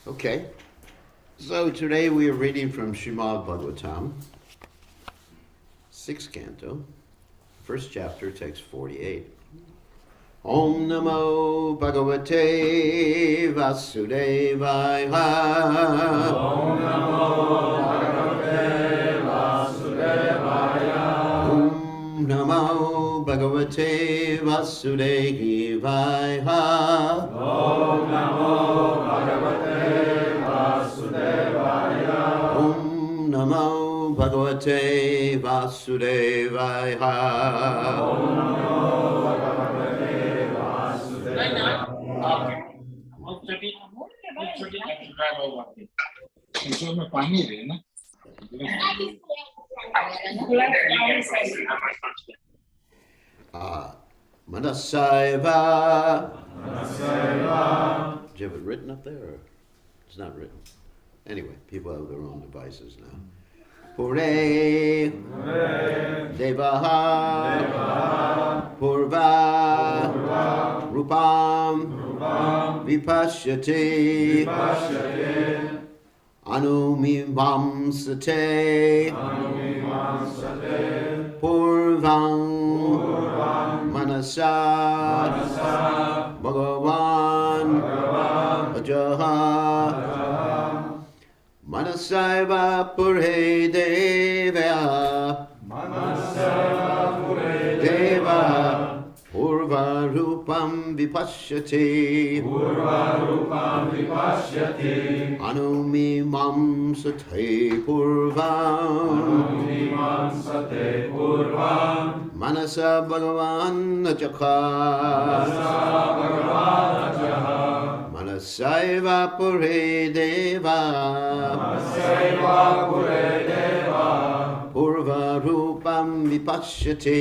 Okay, so today we are reading from Srimad Bhagavatam, 6th canto, 1st chapter, text 48. Om Namo Bhagavate Vasudevaya. Om Namo Bhagavate Vasudevaya. Om Namo Bhagavate Vasudevaya. Om Namo Bhagavate Vasudevaya. Om Namo Bhagavate Vasudevaya. Om Namo Bhagavate Vasudevaya. Insomma, पानी दे ना Manasaiva. Manasaiva. Do you have it written up there? Or it's not written. Anyway, people have their own devices now. Pure Devaha Purva Rupam Vipashyate Anumimamsate Purvam Manasa Bhagavan Ajaha Manasaiva Pure Deva Manasaiva Pure Deva Purva Rupam Vipashyate Purva Rupam Vipashyati. Anumimam Sate Purvam Anumimam Sate Purvam. Manasa Bhagavan Ajakha Manasa Bhagavan Ajaha. Manasaiva Pure Deva Manasaiva Pure Deva. Purva Rupam Vipashyate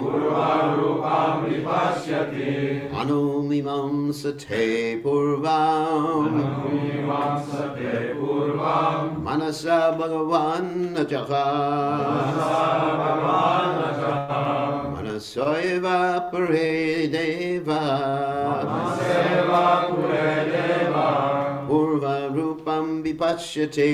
Purva Rupam Vipashyati. Anumimam Sate Purvam Anumimam Sate Purvam. Manasa Bhagavan Ajaha Manasa Bhagavan Ajaha. Manasaiva Pure Deva Manasaiva Pure Deva. Purva Rupam Vipashyate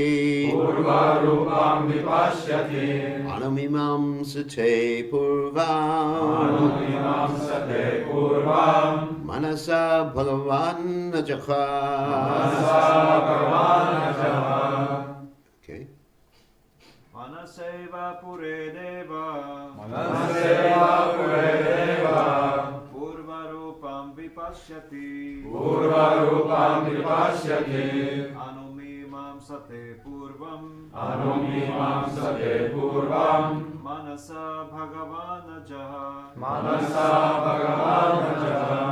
Purva Rupam Vipashyati. Anumimam Sate Purvam Anumimam Sate Purvam. Manasa Bhagavan Ajaha. Manasa Bhagavan Ajaha. Okay. Manasaiva Pure Deva Manasaiva Pure Deva. Purva Rupam Vipashyati Purva Rupam Vipashyati. Anumimam Sate Purvam Anumimam Sate Purvam. Manasa Bhagavana Jaha Manasa Bhagavan Ajaha.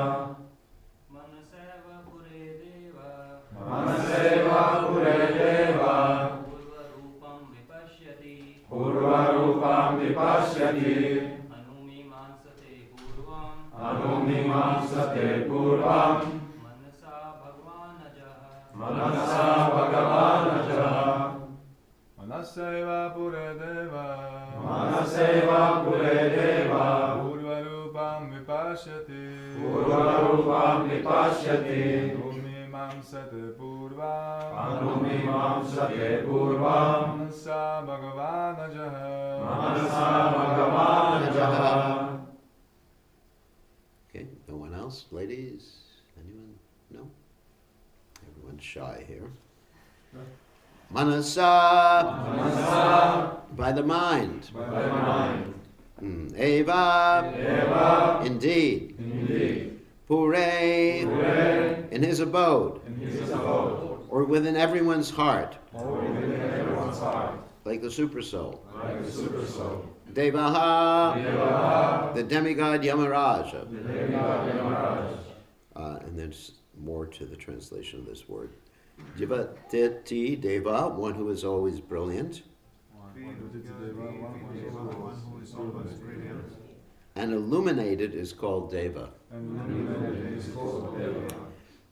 Manasaiva Pure Deva Manasaiva Pure Deva. Purva Rupam Vipashyati Purva Rupam Vipashyati. Anumimam Sate Purvam Anumimam Sate Purvam. Manasa Bhagavana Jaha Manasa Bhagavan Ajaha. Manasaiva Pure Deva Manasaiva Pure Deva. Purva Rupam Vipashyati Purva Rupam Vipashyati. Anumimam Sate Purvam Anumimam Sate Purvam. Manasa Bhagavana Jaha Manasa Bhagavan Ajaha. Okay. No one else? Ladies? Anyone? No? Everyone's shy here. Manasa. Manasa. By the mind. By the mind. Eva. Eva. Indeed. Indeed. Pure. Pure. In his abode. In his abode. Or within everyone's heart. Or within everyone's heart. Like the supersoul. Like the supersoul. Devaha. Devaha. The demigod Yamaraja. The demigod Yamaraj. And there's more to the translation of this word. Devotee, Deva, one who is always brilliant. And illuminated is called Deva.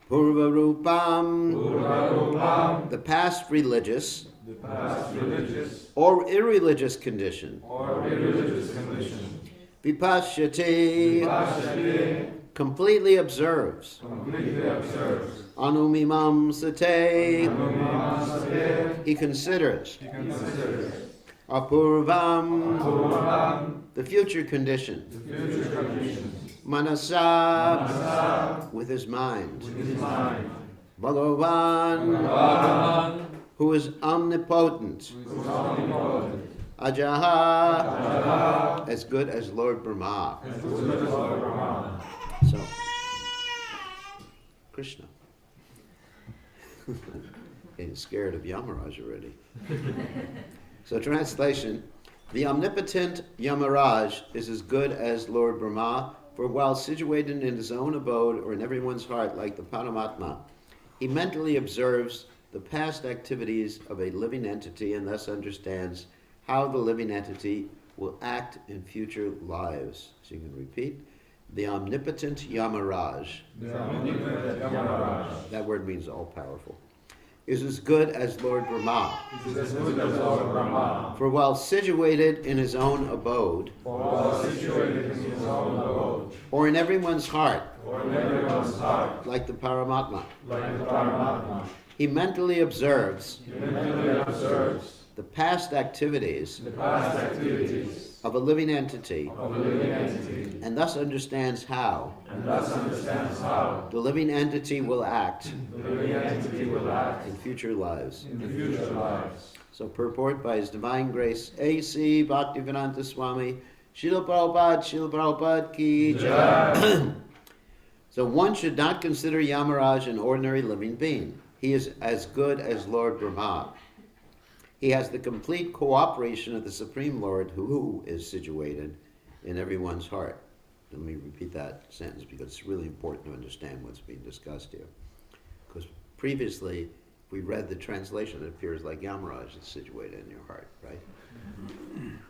Purvarupam, Purvarupam. the past religious The past religious or irreligious condition. or irreligious condition. Vipashyate, Vipashyate. completely observes. Anumimam sate. He considers. Apurvam. The future condition. Manasa. With his mind. Bhagavan. Who is omnipotent. Ajaha. As good as Lord Brahma. So, Krishna. Getting scared of Yamaraj already. So, translation. The omnipotent Yamaraj is as good as Lord Brahma, for while situated in his own abode or in everyone's heart like the Paramatma, he mentally observes the past activities of a living entity and thus understands how the living entity will act in future lives. So you can repeat. The omnipotent Yamaraj. That word means all-powerful. Is as good as Lord Brahma. For while situated in his own abode, or in everyone's heart, like the Paramatma, he mentally observes the past activities of a living entity, and thus understands how the living entity will act in future lives. So purport by His Divine Grace A.C. Bhaktivedanta Swami Srila Prabhupada ki jai. So one should not consider Yamaraj an ordinary living being. He is as good as Lord Brahma. He has the complete cooperation of the Supreme Lord who is situated in everyone's heart. Let me repeat that sentence because it's really important to understand what's being discussed here. Because previously we read the translation, it appears like Yamaraj is situated in your heart, right?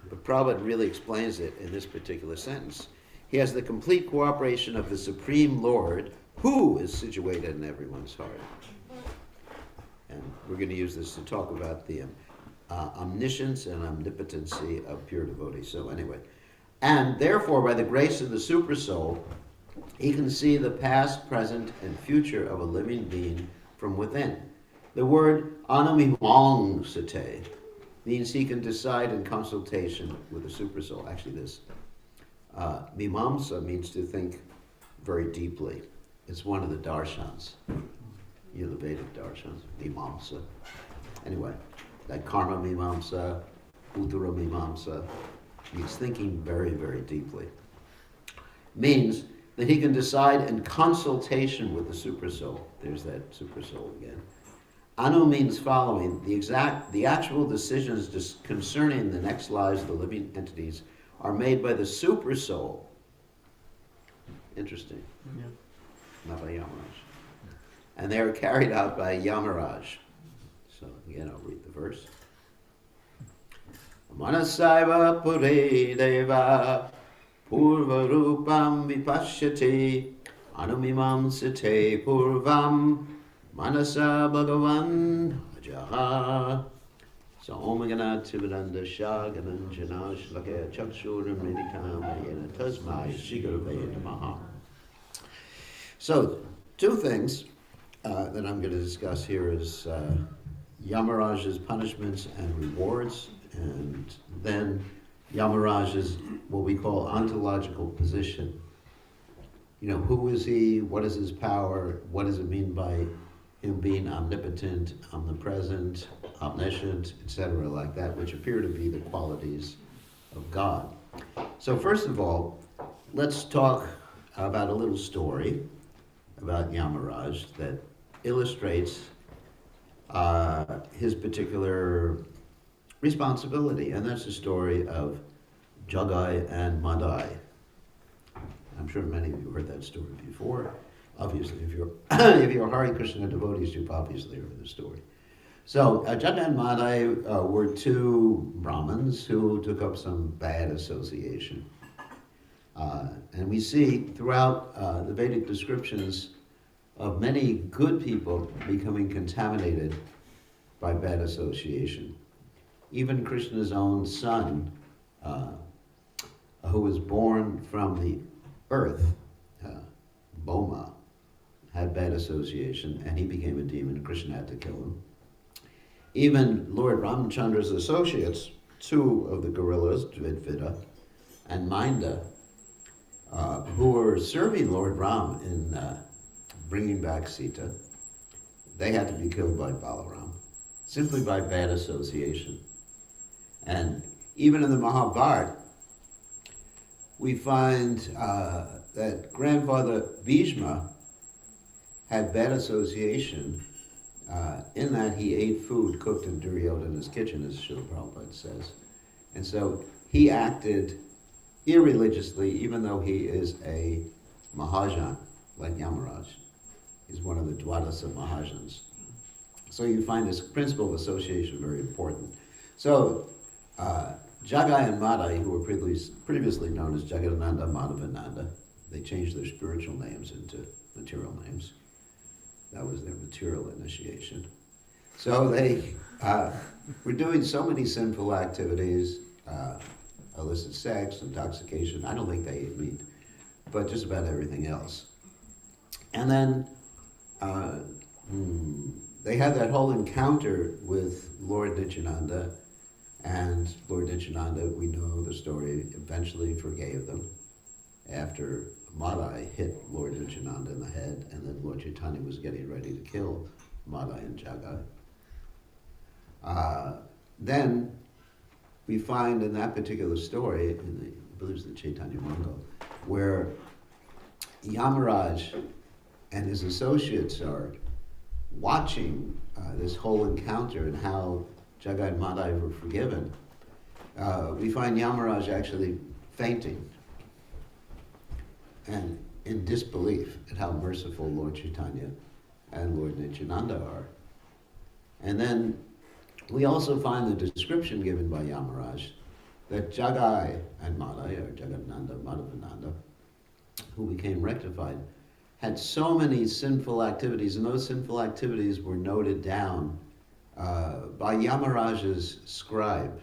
But Prabhupada really explains it in this particular sentence. He has the complete cooperation of the Supreme Lord who is situated in everyone's heart. And we're going to use this to talk about the omniscience and omnipotency of pure devotees. So anyway, and therefore by the grace of the Supersoul, he can see the past, present, and future of a living being from within. The word anumimamsate means he can decide in consultation with the Supersoul. Actually, this mimamsa means to think very deeply. It's one of the darshans. You know, the Vedic darshans, mimamsa. Anyway, like karma mimamsa, uttara mimamsa, means thinking very, very deeply. Means that he can decide in consultation with the Supersoul. There's that Supersoul again. Anu means following. The actual decisions concerning the next lives of the living entities are made by the Supersoul. Interesting. Yeah. Not by Yamaraj. And they are carried out by Yamaraj. So again, I'll read the verse. Manasaiva pure deva purva rupam vipashyati anumimam site purvam manasa bhagavan ajaha. So Om Gana Tivadanda Shagananjana Shlakaya Chakshuram Nidikam Yena Tasmai Shigarve Namaha. So two things that I'm going to discuss here is Yamaraj's punishments and rewards, and then Yamaraj's what we call ontological position. You know, who is he? What is his power? What does it mean by him being omnipotent, omnipresent, omniscient, etc., like that, which appear to be the qualities of God. So first of all, let's talk about a little story about Yamaraj that illustrates his particular responsibility, and that's the story of Jagai and Madai. I'm sure many of you heard that story before. Obviously, if you're Hare Krishna devotees, you've obviously heard the story. So Jagai and Madai were two Brahmins who took up some bad association. And we see throughout the Vedic descriptions of many good people becoming contaminated by bad association. Even Krishna's own son, who was born from the earth, coma, had bad association, and he became a demon. Krishna had to kill him. Even Lord Ramchandra's associates, two of the gorillas, Dvidvita and Minda, who were serving Lord Ram in bringing back Sita, they had to be killed by Balaram, simply by bad association. And even in the Mahabharata, we find that grandfather Bhishma had bad association in that he ate food cooked in Duryodhana's kitchen, as Srila Prabhupada says. And so he acted irreligiously, even though he is a Mahajan, like Yamaraj. He's one of the Dwadasa Mahajans. So you find this principle of association very important. So Jagai and Madai, who were previously known as Jagadananda, Madhavananda, they changed their spiritual names into material names. That was their material initiation. So they were doing so many sinful activities, illicit sex, intoxication. I don't think they ate meat, but just about everything else. And then they had that whole encounter with Lord Nityananda, and Lord Nityananda, we know the story, eventually forgave them after Madai hit Lord Nityananda in the head, and then Lord Chaitanya was getting ready to kill Madai and Jagai. Then we find in that particular story, I believe it's the Chaitanya Mangal, where Yamaraj and his associates are watching this whole encounter and how Jagai and Madai were forgiven. We find Yamaraj actually fainting and in disbelief at how merciful Lord Chaitanya and Lord Nityananda are. And then we also find the description given by Yamaraj that Jagai and Madai, or Jagadananda, Madhavananda, who became rectified, had so many sinful activities, and those sinful activities were noted down by Yamaraj's scribe.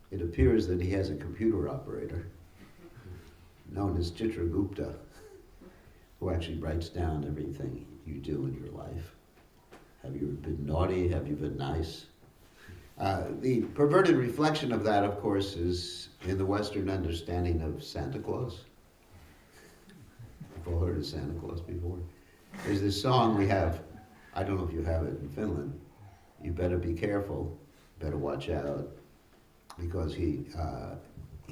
It appears that he has a computer operator known as Chitragupta, who actually writes down everything you do in your life. Have you been naughty? Have you been nice? The perverted reflection of that, of course, is in the Western understanding of Santa Claus. You've all heard of Santa Claus before. There's this song we have, I don't know if you have it in Finland, you better be careful, better watch out, because he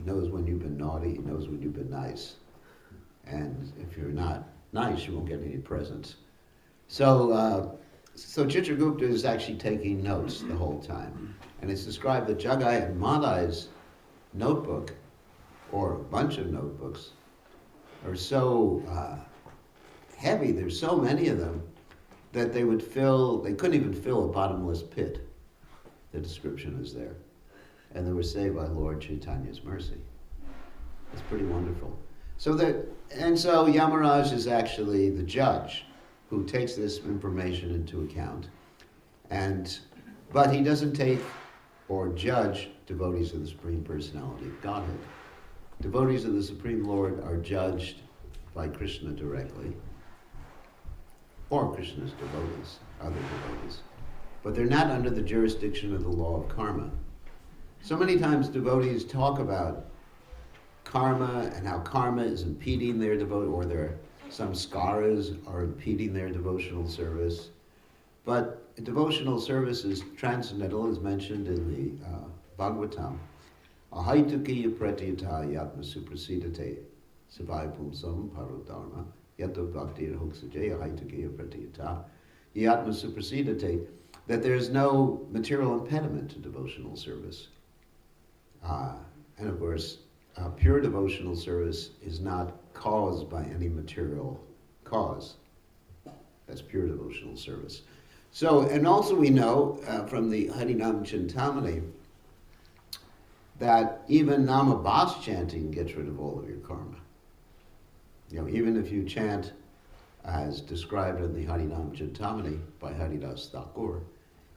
knows when you've been naughty, he knows when you've been nice. And if you're not nice, you won't get any presents. So Chitragupta is actually taking notes the whole time. And it's described that Jagai and Madai's notebook, or a bunch of notebooks, are so heavy, there's so many of them, that they couldn't even fill a bottomless pit. The description is there. And they were saved by Lord Chaitanya's mercy. It's pretty wonderful. So Yamaraj is actually the judge who takes this information into account. But he doesn't take or judge devotees of the Supreme Personality of Godhead. Devotees of the Supreme Lord are judged by Krishna directly, or Krishna's devotees, other devotees. But they're not under the jurisdiction of the law of karma. So many times devotees talk about karma and how karma is impeding their devotion, or some skaras are impeding their devotional service. But devotional service is transcendental, as mentioned in the Bhagavatam. Ahaitukiya pratyata yatma suprasidate savai pumsam parodharma yato bhakti hoksajaya ahaitukiya pratyata yatma suprasidate, that there is no material impediment to devotional service. And of course, pure devotional service is not caused by any material cause. That's pure devotional service. So, and also we know from the Harinam Chintamani that even Namabhas chanting gets rid of all of your karma. Even if you chant as described in the Harinam Chintamani by Haridas Thakur,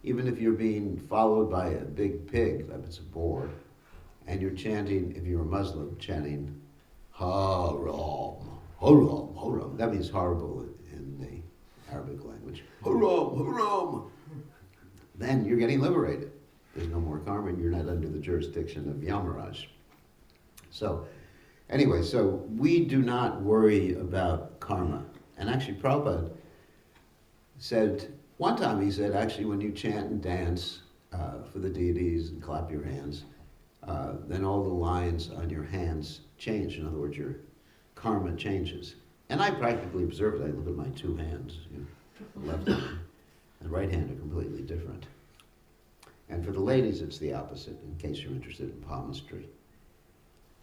even if you're being followed by a big pig, that is a boar, and you're chanting, if you're a Muslim, chanting Ha Ram, Haram, haram. That means horrible in the Arabic language. Haram, haram. Then you're getting liberated. There's no more karma, and you're not under the jurisdiction of Yamaraj. So, anyway, so we do not worry about karma. And actually, Prabhupada said, one time he said, actually, when you chant and dance for the deities and clap your hands, then all the lines on your hands change. In other words, your karma changes. And I practically observed it. I look at my two hands, the left hand and the right hand are completely different. And for the ladies, it's the opposite, in case you're interested in palmistry.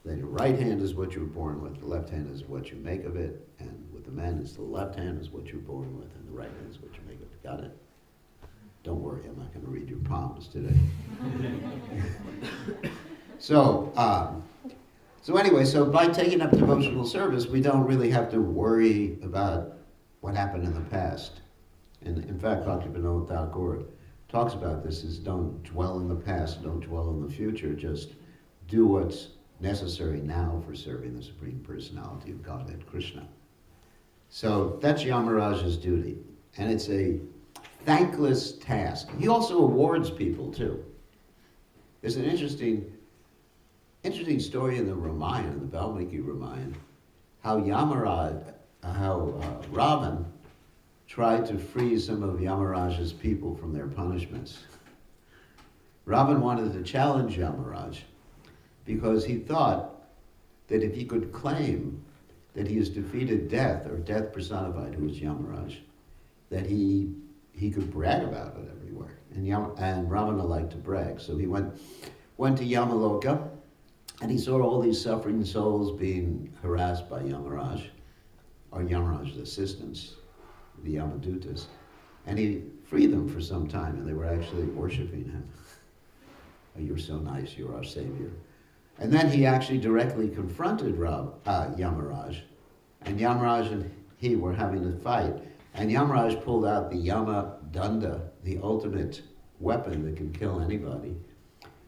Then your right hand is what you were born with, the left hand is what you make of it, and with the men, it's the left hand is what you're born with, and the right hand is what you make of it. Got it? Don't worry, I'm not going to read your palms today. So anyway, so by taking up devotional service, we don't really have to worry about what happened in the past. And in fact, Dr. Vinod Thakur talks about this, is don't dwell in the past, don't dwell in the future, just do what's necessary now for serving the Supreme Personality of Godhead, Krishna. So that's Yamaraj's duty, and it's a thankless task. He also awards people too. There's an interesting story in the Ramayana, the Valmiki Ramayana, how Ravan tried to free some of Yamaraj's people from their punishments. Ravan wanted to challenge Yamaraj because he thought that if he could claim that he has defeated death, or death personified, who is Yamaraj, that he could brag about it everywhere. And Ravana liked to brag, so he went to Yamaloka, and he saw all these suffering souls being harassed by Yamaraj, or Yamaraj's assistants, the Yamadutas, and he freed them for some time, and they were actually worshiping him. Oh, you're so nice, you're our savior. And then he actually directly confronted Yamaraj, and Yamaraj and he were having a fight, and Yamaraj pulled out the Yama Danda, the ultimate weapon that can kill anybody.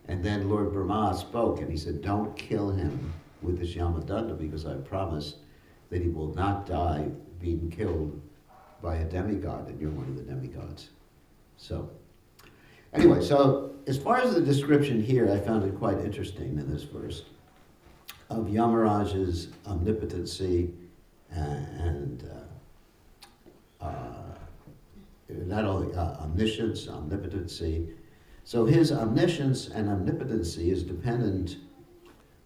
And then Lord Brahma spoke, and he said, don't kill him with this Yama Danda, because I promised that he will not die being killed by a demigod, and you're one of the demigods. So, anyway, so as far as the description here, I found it quite interesting in this verse of Yamaraj's omnipotency and not only omniscience, omnipotency. So his omniscience and omnipotency is dependent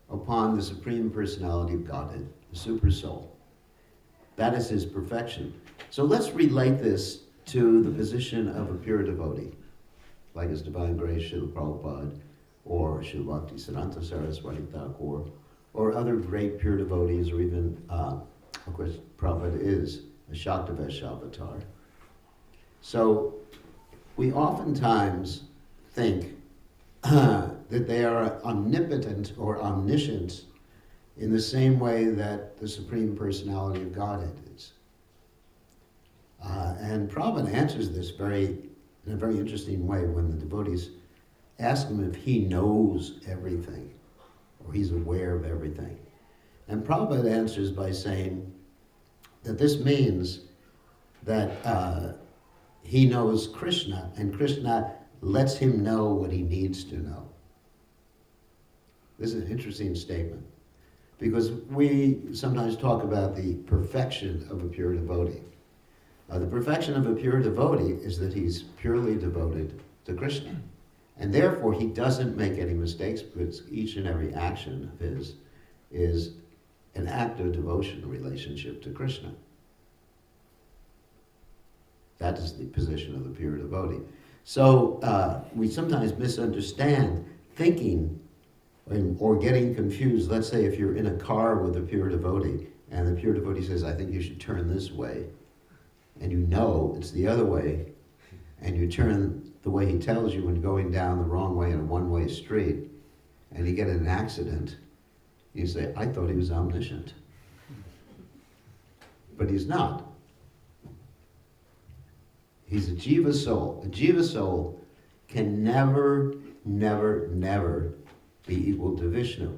upon the Supreme Personality of Godhead, the Super Soul. That is his perfection. So let's relate this to the position of a pure devotee, like His Divine Grace, Srila Prabhupada, or Srila Bhakti Siddhanta Saraswati Thakur, or other great pure devotees, or even, of course, Prabhupada is a Shaktavesh avatar. So we oftentimes think that they are omnipotent or omniscient in the same way that the Supreme Personality of Godhead is. And Prabhupada answers this in a very interesting way when the devotees ask him if he knows everything, or he's aware of everything. And Prabhupada answers by saying that this means that he knows Krishna, and Krishna lets him know what he needs to know. This is an interesting statement, because we sometimes talk about the perfection of a pure devotee. The perfection of a pure devotee is that he's purely devoted to Krishna. And therefore, he doesn't make any mistakes, because each and every action of his is an act of devotion relationship to Krishna. That is the position of the pure devotee. So we sometimes misunderstand thinking or getting confused. Let's say if you're in a car with a pure devotee, and the pure devotee says, I think you should turn this way, and you know it's the other way, and you turn the way he tells you when going down the wrong way in a one-way street, and you get in an accident, you say, I thought he was omniscient. But he's not. He's a jiva soul. A jiva soul can never, never, never be equal to Vishnu.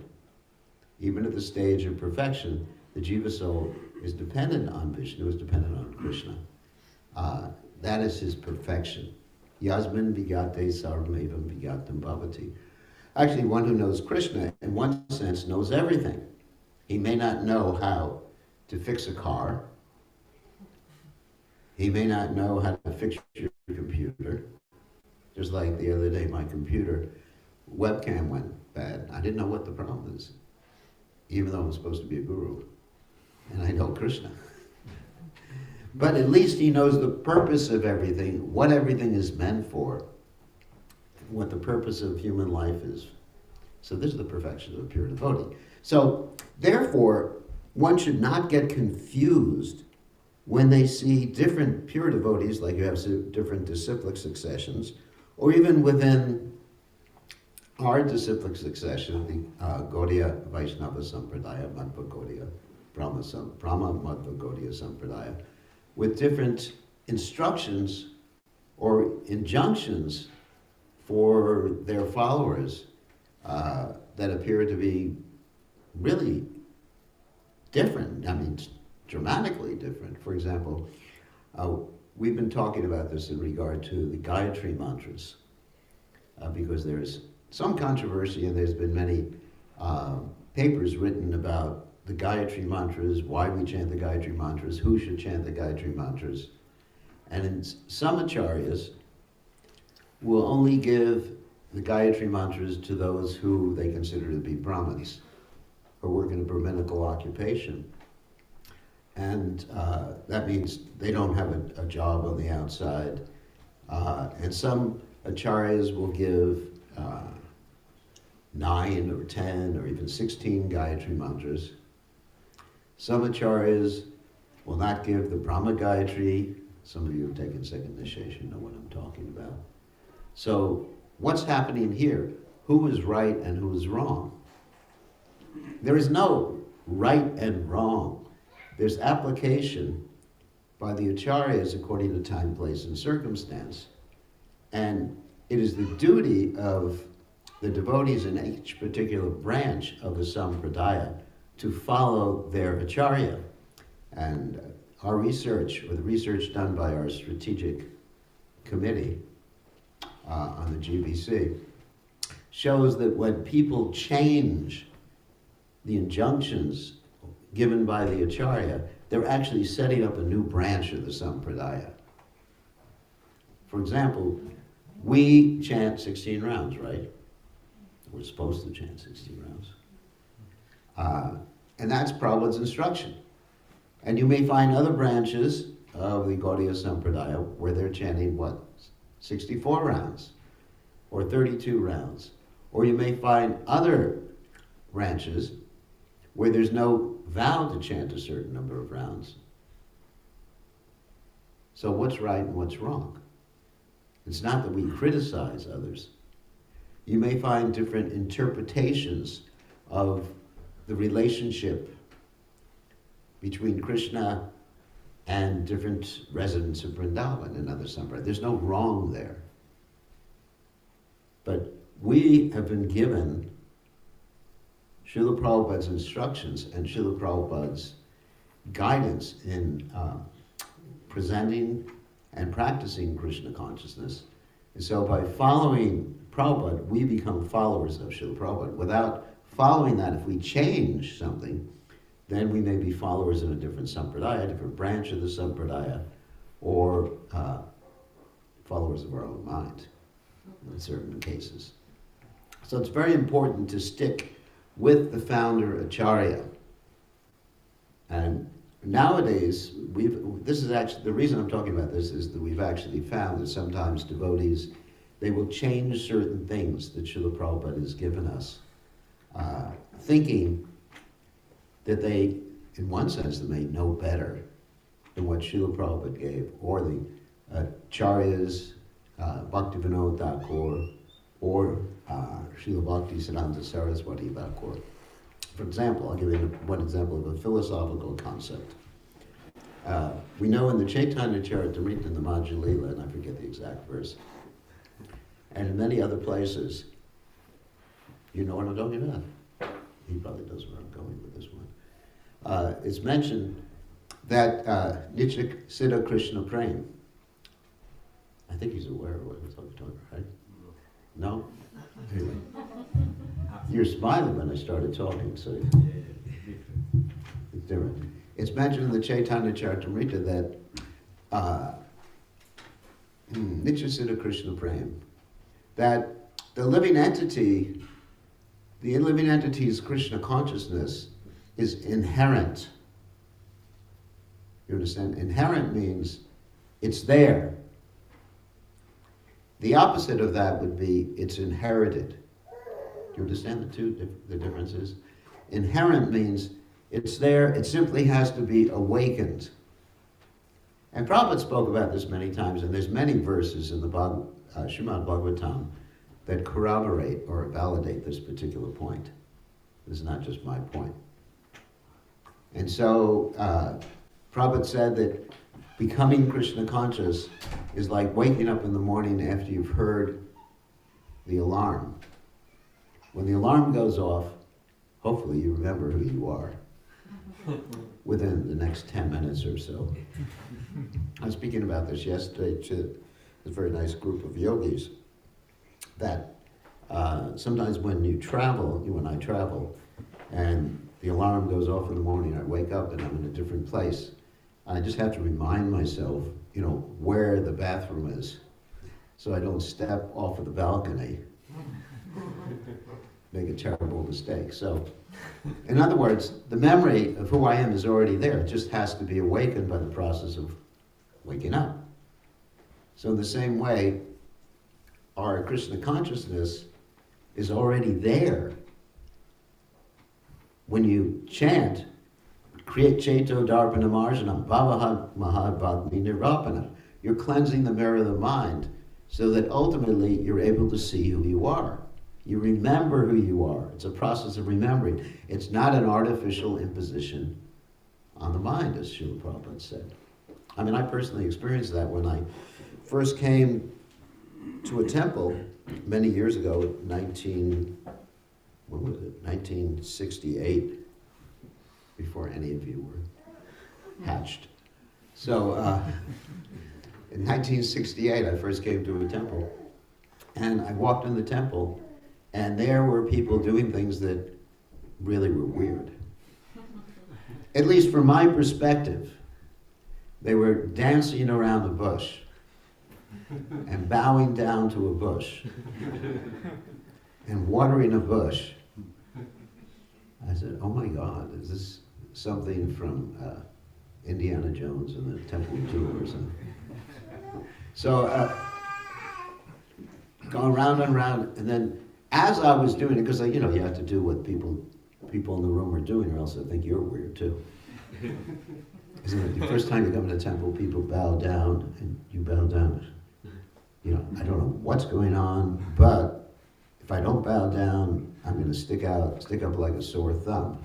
Even at the stage of perfection, the jiva soul is dependent on Vishnu, is dependent on Krishna. That is his perfection. Yasmin vigate sarvamevam vigatam bhavati. Actually, one who knows Krishna, in one sense, knows everything. He may not know how to fix a car. He may not know how to fix your computer. Just like the other day, my computer webcam went bad. I didn't know what the problem is, even though I'm supposed to be a guru. And I know Krishna. But at least he knows the purpose of everything, what everything is meant for, what the purpose of human life is. So this is the perfection of a pure devotee. So therefore, one should not get confused when they see different pure devotees, like you have different disciplic successions, or even within our disciplic succession, the Gaudiya Vaishnava Sampradaya, Madhva Gaudiya, Brahma Madhva Gaudiya Sampradaya, with different instructions or injunctions for their followers that appear to be really different. I mean, dramatically different. For example, we've been talking about this in regard to the Gayatri mantras, because there's some controversy and there's been many papers written about the Gayatri mantras, why we chant the Gayatri mantras, who should chant the Gayatri mantras. And in some acharyas will only give the Gayatri mantras to those who they consider to be Brahmins, or work in a Brahminical occupation. And that means they don't have a job on the outside. And some acharyas will give 9 or 10 or even 16 Gayatri mantras. Some acharyas will not give the Brahma Gayatri. Some of you have taken second initiation know what I'm talking about. So what's happening here? Who is right and who is wrong? There is no right and wrong. There's application by the acharyas according to time, place, and circumstance. And it is the duty of the devotees in each particular branch of the sampradaya to follow their acharya. And our research, or the research done by our strategic committee on the GBC, shows that when people change the injunctions given by the acharya, they're actually setting up a new branch of the sampradaya. For example, we chant 16 rounds, right? We're supposed to chant 16 rounds. And that's Prabhupada's instruction. And you may find other branches of the Gaudiya Sampradaya where they're chanting, 64 rounds, or 32 rounds. Or you may find other branches where there's no vow to chant a certain number of rounds. So what's right and what's wrong? It's not that we criticize others. You may find different interpretations of the relationship between Krishna and different residents of Vrindavan and other sampradayas. There's no wrong there. But we have been given Srila Prabhupada's instructions and Srila Prabhupada's guidance in presenting and practicing Krishna consciousness. And so by following Prabhupada, we become followers of Srila Prabhupada. Without following that, if we change something, then we may be followers in a different sampradaya, a different branch of the sampradaya, or followers of our own mind in certain cases. So it's very important to stick with the founder acharya. And nowadays, this is actually, the reason I'm talking about this is that we've actually found that sometimes devotees, they will change certain things that Srila Prabhupada has given us, thinking that they, in one sense, they may know better than what Srila Prabhupada gave, or the Acharyas, Bhaktivinoda Thakur, or Srila Bhakti Siddhanta Saraswati Thakur. For example, I'll give you one example of a philosophical concept. We know in the Chaitanya Charitamrita in the Madhya Lila, and I forget the exact verse, and in many other places, you know what I'm talking about? He probably knows where I'm going with this one. It's mentioned that Nitya Siddha Krishna Prem, I think he's aware of what we're talking about, right? No? Anyway. You're smiling when I started talking, so it's different. It's mentioned in the Chaitanya Charitamrita that Nitya Siddha Krishna Prem, that the living entity's Krishna consciousness is inherent. You understand? Inherent means it's there. The opposite of that would be it's inherited. Do you understand the differences? Inherent means it's there, it simply has to be awakened. And Prabhupada spoke about this many times, and there's many verses in the Srimad Bhagavatam that corroborate or validate this particular point. This is not just my point. And so Prabhupada said that becoming Krishna conscious is like waking up in the morning after you've heard the alarm. When the alarm goes off, hopefully you remember who you are within the next 10 minutes or so. I was speaking about this yesterday to a very nice group of yogis, that sometimes when you and I travel, and the alarm goes off in the morning, I wake up and I'm in a different place. I just have to remind myself, where the bathroom is, so I don't step off of the balcony, make a terrible mistake. So, in other words, the memory of who I am is already there. It just has to be awakened by the process of waking up. So in the same way, our Krishna consciousness is already there. When you chant, Kriyat Cheto Darpana Marjanam, Bhavaha Mahadbhatmi Nirvapana, you're cleansing the mirror of the mind so that ultimately you're able to see who you are. You remember who you are. It's a process of remembering. It's not an artificial imposition on the mind, as Srila Prabhupada said. I mean, I personally experienced that when I first came to a temple many years ago, 1968, before any of you were hatched. So in 1968, I first came to a temple, and I walked in the temple, and there were people doing things that really were weird. At least from my perspective. They were dancing around a bush and bowing down to a bush and watering a bush. I said, oh my God, is this something from Indiana Jones and the Temple of Doom or something? So going round and round, and then as I was doing it, because you have to do what people in the room are doing, or else they think you're weird too. Isn't it? The first time you come to the temple, people bow down, and you bow down. I don't know what's going on, but if I don't bow down, I'm going to stick up like a sore thumb.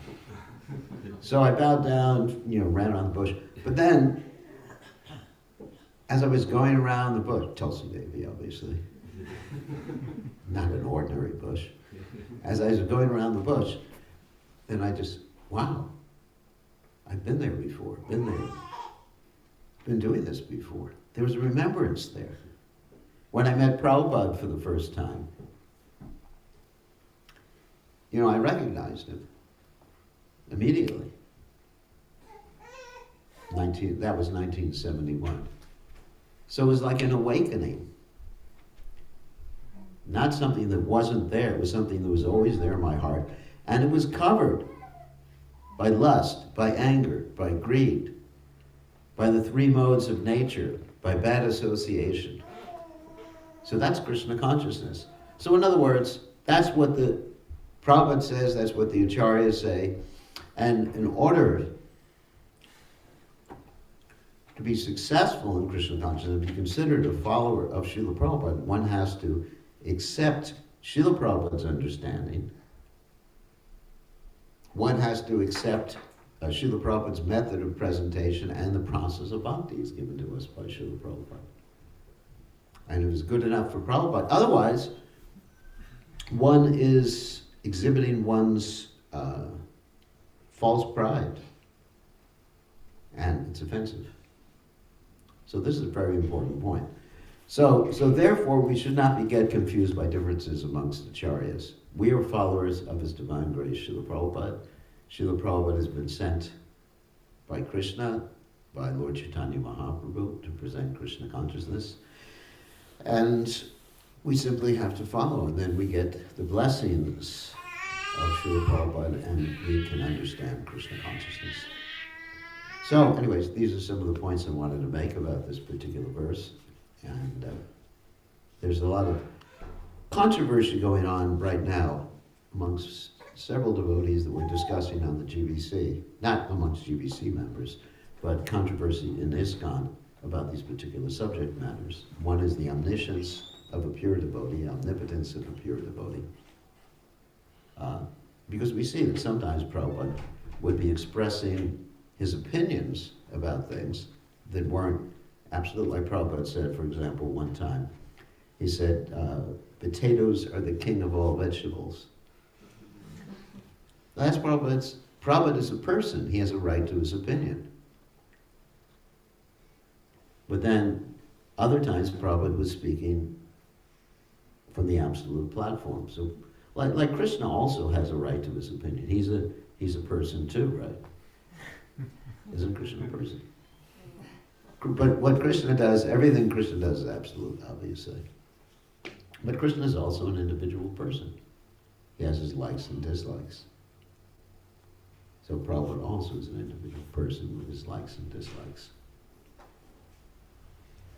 So I bowed down, ran around the bush. But then, as I was going around the bush, Tulsi Devi, obviously, not an ordinary bush. As I was going around the bush, then I just, wow, I've been there before, been doing this before. There was a remembrance there. When I met Prabhupada for the first time, I recognized him immediately. That was 1971. So it was like an awakening. Not something that wasn't there. It was something that was always there in my heart. And it was covered by lust, by anger, by greed, by the three modes of nature, by bad association. So that's Krishna consciousness. So in other words, that's what the Prabhupada says, that's what the Acharyas say. And in order to be successful in Krishna consciousness, to be considered a follower of Srila Prabhupada, one has to accept Srila Prabhupada's understanding. One has to accept Srila Prabhupada's method of presentation and the process of bhakti is given to us by Srila Prabhupada. And it was good enough for Prabhupada. Otherwise, one is exhibiting one's false pride and it's offensive. So this is a very important point. So therefore, we should not get confused by differences amongst the Acharyas. We are followers of His Divine Grace, Srila Prabhupada. Srila Prabhupada has been sent by Krishna, by Lord Chaitanya Mahaprabhu, to present Krishna consciousness. And we simply have to follow, and then we get the blessings of Srila Prabhupada, and we can understand Krishna consciousness. So, anyways, these are some of the points I wanted to make about this particular verse. And there's a lot of controversy going on right now amongst several devotees that we're discussing on the GBC, not amongst GBC members, but controversy in ISKCON about these particular subject matters. One is the omniscience of a pure devotee, omnipotence of a pure devotee. Because we see that sometimes Prabhupada would be expressing his opinions about things that weren't absolute. Like Prabhupada said, for example, one time, he said, potatoes are the king of all vegetables. That's Prabhupada. Prabhupada is a person. He has a right to his opinion. But then, other times, Prabhupada was speaking from the absolute platform. So, like Krishna also has a right to his opinion. He's a person too, right? Isn't Krishna a person? But what Krishna does, everything Krishna does is absolute, obviously. But Krishna is also an individual person. He has his likes and dislikes. So Prabhupada also is an individual person with his likes and dislikes.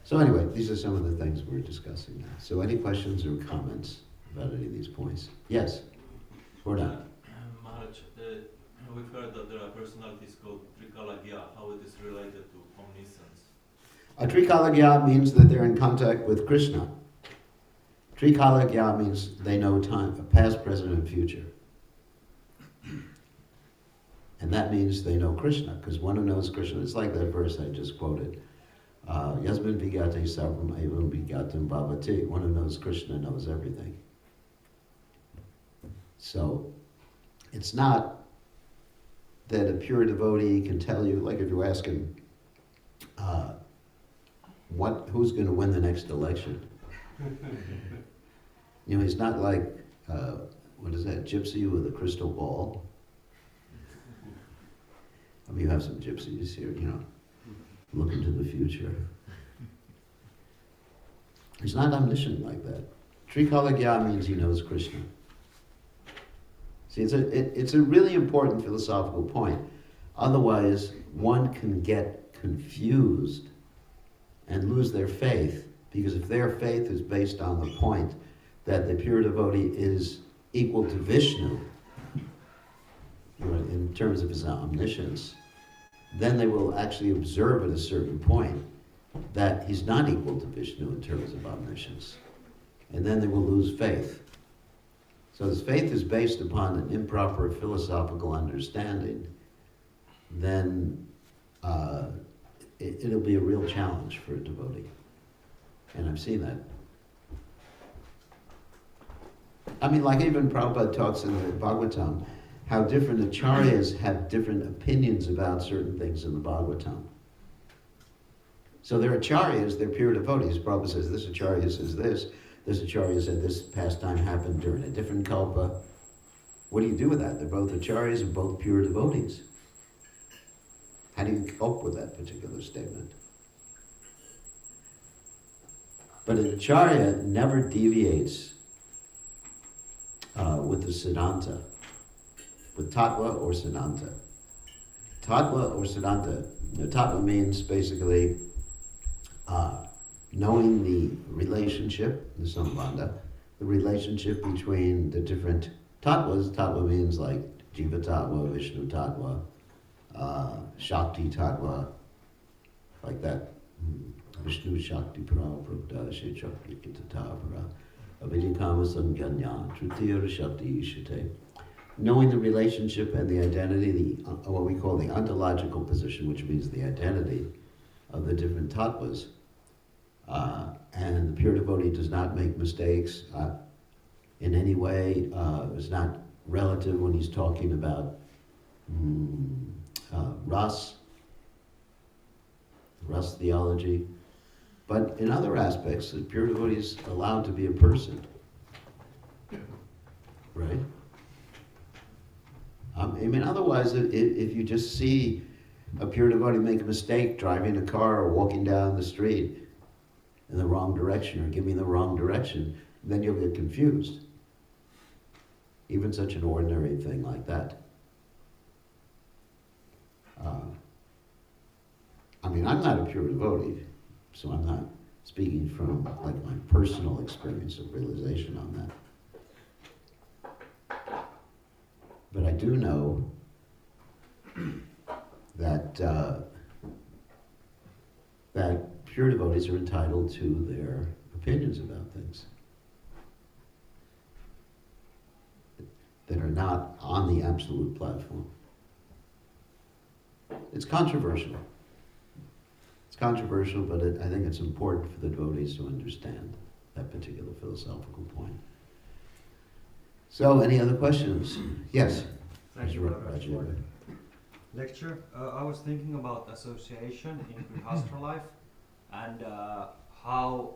So anyway, these are some of the things we're discussing now. So any questions or comments about any of these points? Yes? Gordon? Maharaj, we've heard that there are personalities called Trikhalak, how it is related to Omniscience. A Trikhalak means that they're in contact with Krishna. Trikhalak means they know time, past, present, and future. And that means they know Krishna, because one who knows Krishna, it's like that verse I just quoted. Yasmin vigate sarvam evam vigatam bhavati. One who knows Krishna knows everything. So, it's not that a pure devotee can tell you, like if you ask him, who's going to win the next election? You know, he's not like, what is that, gypsy with a crystal ball. I mean, you have some gypsies here, you know, look into the future. He's not omniscient like that. Trikhalak means he knows Krishna. See, it's a really important philosophical point. Otherwise, one can get confused and lose their faith, because if their faith is based on the point that the pure devotee is equal to Vishnu, in terms of his omniscience, then they will actually observe at a certain point that he's not equal to Vishnu in terms of omniscience. And then they will lose faith. So if faith is based upon an improper philosophical understanding, then it'll be a real challenge for a devotee. And I've seen that. I mean, like even Prabhupada talks in the Bhagavatam, how different acharyas have different opinions about certain things in the Bhagavatam. So they're acharyas, they're pure devotees. Prabhupada says this acharya says this acharya said this pastime happened during a different kalpa. What do you do with that? They're both acharyas and both pure devotees. How do you cope with that particular statement? But an acharya never deviates with the siddhanta, with tattva or siddhanta. Tattva or siddhanta. Tattva means basically knowing the relationship, the sambandha, the relationship between the different tattvas. Tattva means like Jiva Tattva, Vishnu Tattva, Shakti Tattva, like that. Vishnu Shakti Para Prabhupada She Shakti Kitata Para Avidikama Samganya Tritiya Shakti Ishite. Knowing the relationship and the identity, what we call the ontological position, which means the identity of the different tattvas. And the pure devotee does not make mistakes in any way. It's not relative when he's talking about ras. Rust theology. But in other aspects, the pure devotee is allowed to be a person. Right? I mean, otherwise, if you just see a pure devotee make a mistake driving a car or walking down the street in the wrong direction or giving the wrong direction, then you'll get confused. Even such an ordinary thing like that. I mean, I'm not a pure devotee, so I'm not speaking from like my personal experience of realization on that. But I do know that that pure devotees are entitled to their opinions about things that are not on the absolute platform. It's controversial. It's controversial, but I think it's important for the devotees to understand that particular philosophical point. So, any other questions? Yes. Thank you very much for Rajendra. the lecture. I was thinking about association in Grihastha life and how,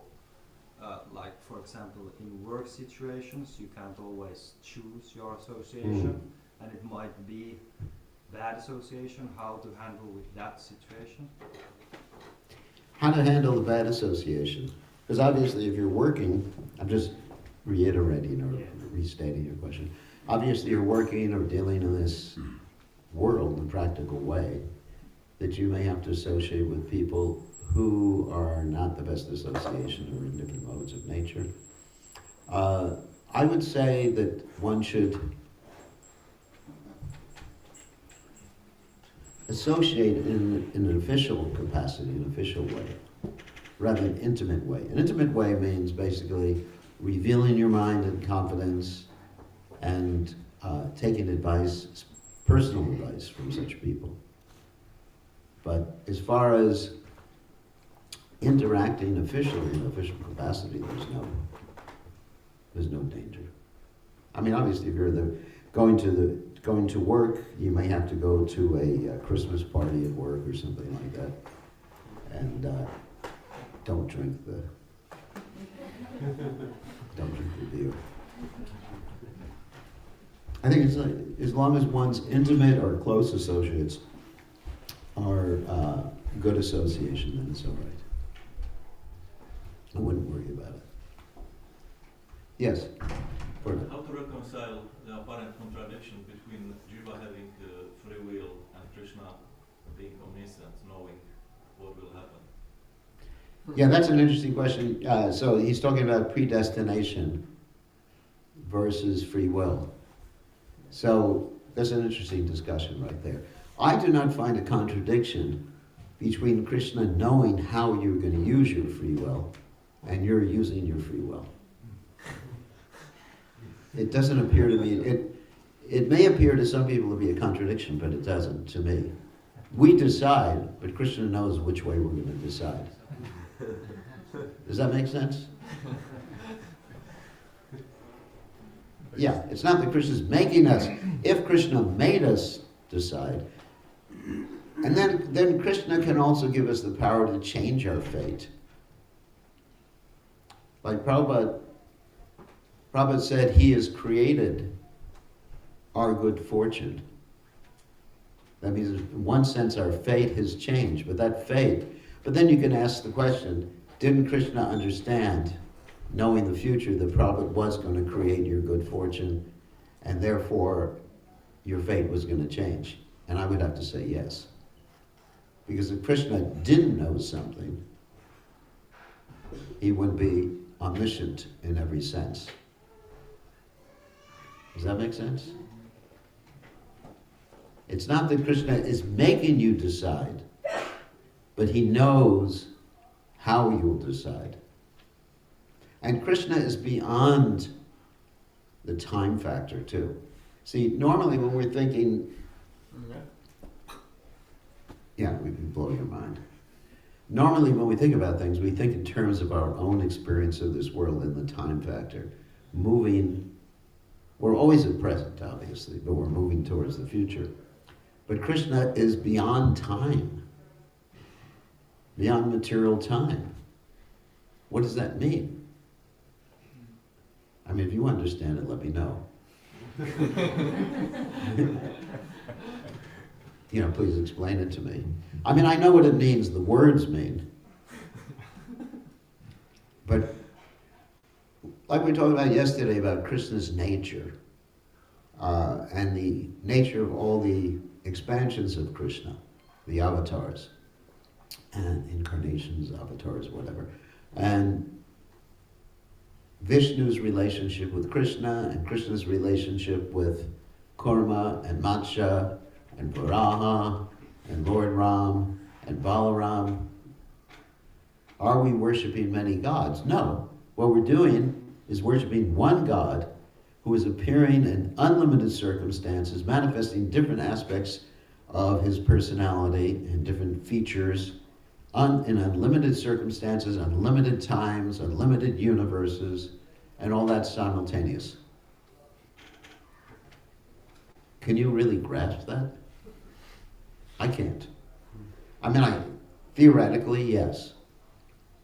like for example, in work situations, you can't always choose your association, and it might be bad association. How to handle with that situation? How to handle the bad association? Because obviously, if you're working, I'm just reiterating or restating your question. Obviously, you're working or dealing in this world in a practical way, that you may have to associate with people who are not the best association or in different modes of nature. I would say that one should associate in an official capacity, an official way, rather than intimate way. An intimate way means basically revealing your mind in confidence and taking advice, personal advice from such people. But as far as interacting officially in official capacity, there's no danger. I mean, obviously, if you're going to work, you may have to go to a Christmas party at work or something like that, and don't drink the beer. I think it's like, as long as one's intimate or close associates are good association, then it's all right. I wouldn't worry about it. Yes? Further. How to reconcile the apparent contradiction between Jiva having free will and Krishna being omniscient, knowing what will happen? Yeah, that's an interesting question. So he's talking about predestination versus free will. So that's an interesting discussion right there. I do not find a contradiction between Krishna knowing how you're going to use your free will and you're using your free will. It doesn't appear to me, it may appear to some people to be a contradiction, but it doesn't to me. We decide, but Krishna knows which way we're going to decide. Does that make sense? Yeah, it's not that Krishna's making us. If Krishna made us decide, and then Krishna can also give us the power to change our fate. Like Prabhupada said, he has created our good fortune. That means in one sense our fate has changed, but then you can ask the question, didn't Krishna understand, knowing the future, that Prabhupada was going to create your good fortune, and therefore your fate was going to change? And I would have to say yes. Because if Krishna didn't know something, he would be omniscient in every sense. Does that make sense? It's not that Krishna is making you decide, but he knows how you'll decide. And Krishna is beyond the time factor too. See, normally when we're thinking, yeah, we can blow your mind. Normally when we think about things, we think in terms of our own experience of this world and the time factor. We're always at present, obviously, but we're moving towards the future. But Krishna is beyond time. beyond material time. What does that mean? I mean, if you understand it, let me know. Please explain it to me. I mean, I know what it means, the words mean. But like we talked about yesterday about Krishna's nature, and the nature of all the expansions of Krishna, the avatars, and incarnations, avatars, whatever, and Vishnu's relationship with Krishna, and Krishna's relationship with Kurma, and Matsya, and Varaha, and Lord Ram, and Balaram. Are we worshiping many gods? No. What we're doing is worshiping one God who is appearing in unlimited circumstances, manifesting different aspects of his personality and different features in unlimited circumstances, unlimited times, unlimited universes, and all that simultaneous. Can you really grasp that? I can't. I mean, theoretically, yes.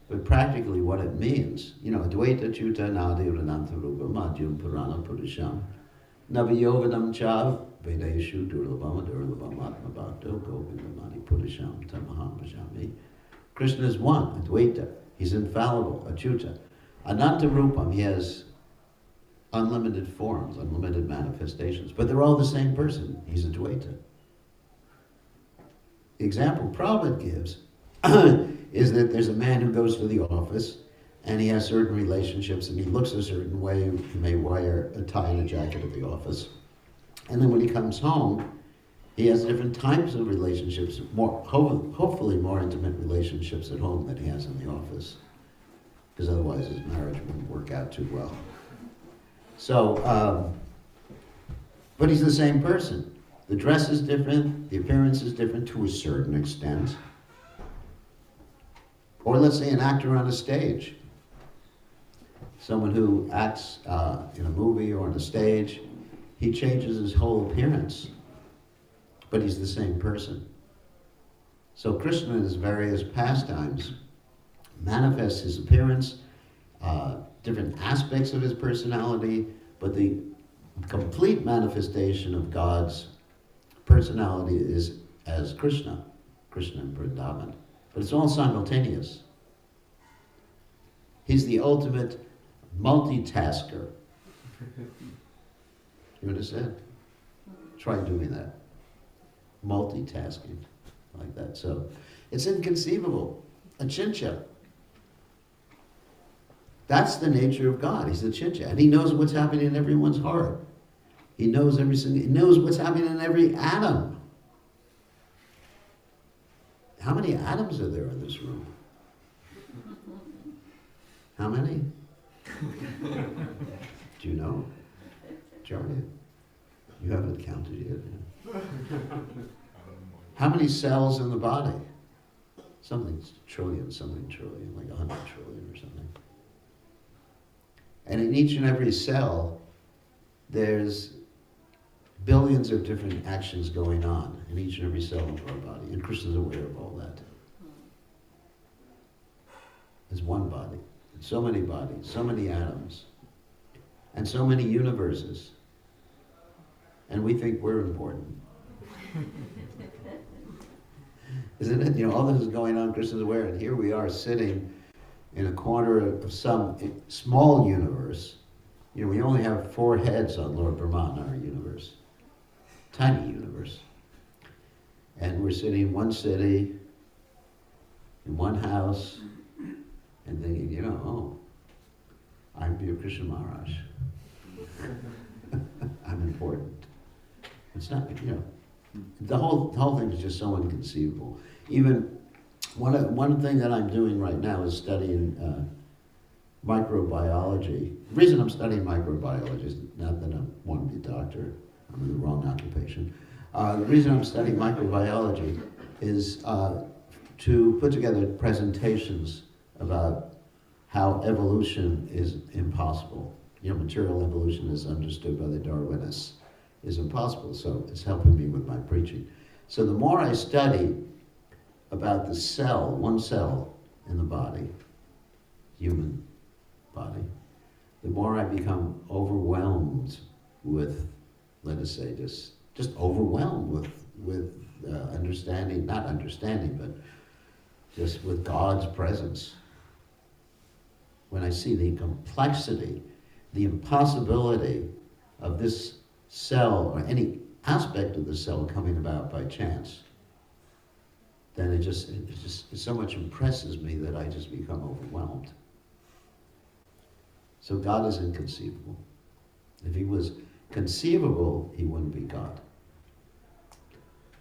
But practically what it means, Dvaita Chuta Nadi Rananta Rupa Madhyam Purana Purusham Navayovanam Cha Vedeshu Durlabama Durlabama Atma Bhakto Govindamani Purusham Tamaham Bhajami. Krishna is one, Advaita. He's infallible, Achyuta. Ananta Rupam, he has unlimited forms, unlimited manifestations, but they're all the same person. He's Advaita. The example Prabhupada gives is that there's a man who goes to the office and he has certain relationships and he looks a certain way. He may wear a tie and a jacket at the office. And then when he comes home, he has different types of relationships, hopefully more intimate relationships at home than he has in the office, because otherwise his marriage wouldn't work out too well. So, but he's the same person. The dress is different, the appearance is different to a certain extent. Or let's say an actor on a stage. Someone who acts in a movie or on a stage, he changes his whole appearance, but he's the same person. So Krishna in his various pastimes manifests his appearance, different aspects of his personality, but the complete manifestation of God's personality is as Krishna in Vrindavan. But it's all simultaneous. He's the ultimate multitasker. You understand? Try doing that. Multitasking like that. So it's inconceivable. Achintya. That's the nature of God. He's achintya. And he knows what's happening in everyone's heart. He knows he knows what's happening in every atom. How many atoms are there in this room? How many? Do you know? Charlie? You haven't counted yet. How many cells in the body? Something trillion, like 100 trillion or something. And in each and every cell, there's billions of different actions going on in each and every cell of our body. And Krishna's aware of all that. There's one body, and so many bodies, so many atoms, and so many universes. And we think we're important. Isn't it? All this is going on, Krishna's aware, and here we are sitting in a corner of some small universe. We only have 4 heads on Lord Brahma in our universe. Tiny universe. And we're sitting in one city, in one house, and thinking, I'm Bir Krishna Maharaj. I'm important. It's not, the whole thing is just so inconceivable. Even one thing that I'm doing right now is studying microbiology. The reason I'm studying microbiology is not that I want to be a doctor. I'm in the wrong occupation. The reason I'm studying microbiology is to put together presentations about how evolution is impossible. Material evolution is understood by the Darwinists is impossible, so it's helping me with my preaching. So the more I study about the cell, one cell in the body, human body, the more I become overwhelmed with, let us say, just overwhelmed with understanding, not understanding, but just with God's presence. When I see the complexity, the impossibility of this cell or any aspect of the cell coming about by chance, then it so much impresses me that I just become overwhelmed. So God is inconceivable. If he was conceivable, he wouldn't be God.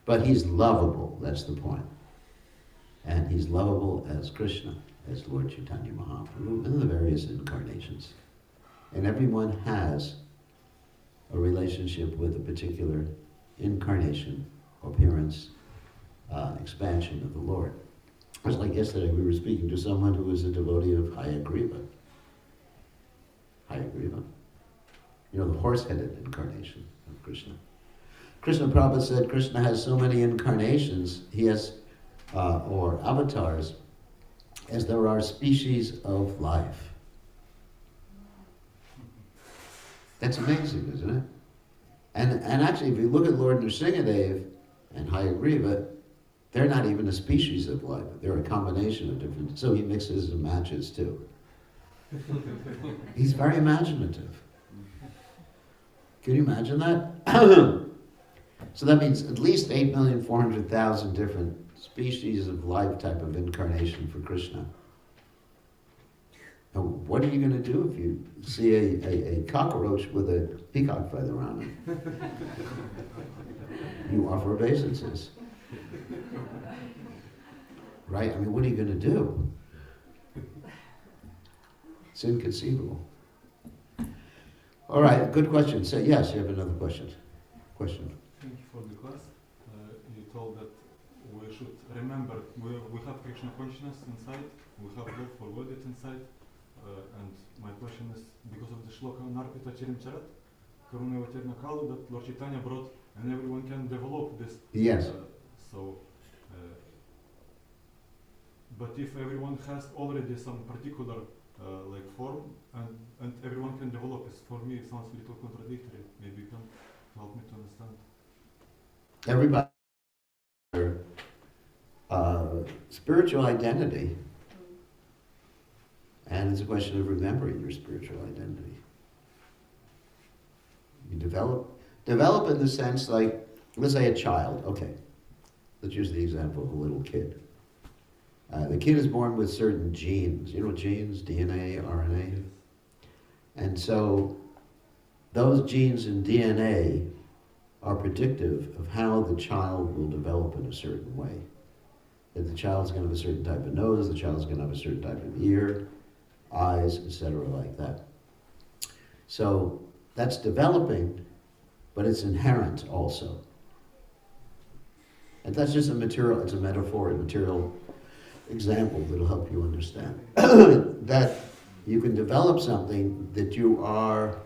But he's lovable, that's the point. And he's lovable as Krishna, as Lord Chaitanya Mahaprabhu, in the various incarnations. And everyone has a relationship with a particular incarnation, appearance, expansion of the Lord. It was like yesterday we were speaking to someone who was a devotee of Hayagriva. Hayagriva. You know, the horse-headed incarnation of Krishna. Krishna Prabhupada said Krishna has so many incarnations, he has, or avatars, as there are species of life. That's amazing, isn't it? And actually, if you look at Lord Nrsingadev and Hayagriva, they're not even a species of life. They're a combination of different, so he mixes and matches too. He's very imaginative. Can you imagine that? So that means at least 8,400,000 different species of life type of incarnation for Krishna. Now, what are you going to do if you see a cockroach with a peacock feather on it? You offer obeisances. Right? I mean, what are you going to do? It's inconceivable. All right, good question. So, yes, you have another question. Thank you for the class. You told that we should remember we have Krishna consciousness inside, we have God forwarded inside, and my question is because of the shloka Narpita Chirim Charat, Karuna Vatirna Kalu, that Lord Chaitanya brought, and everyone can develop this. Yes. But if everyone has already some particular like form, and everyone can develop it, for me it sounds a little contradictory. Maybe you can help me to understand. Everybody spiritual identity, and it's a question of remembering your spiritual identity. You develop in the sense, like, let's say a child. Okay, let's use the example of a little kid. The kid is born with certain genes. You know genes, DNA, RNA. And so those genes in DNA are predictive of how the child will develop in a certain way. That the child's going to have a certain type of nose, the child's going to have a certain type of ear, eyes, etc., like that. So that's developing, but it's inherent also. And that's just it's a metaphor, a material example that'll help you understand. That you can develop something that you are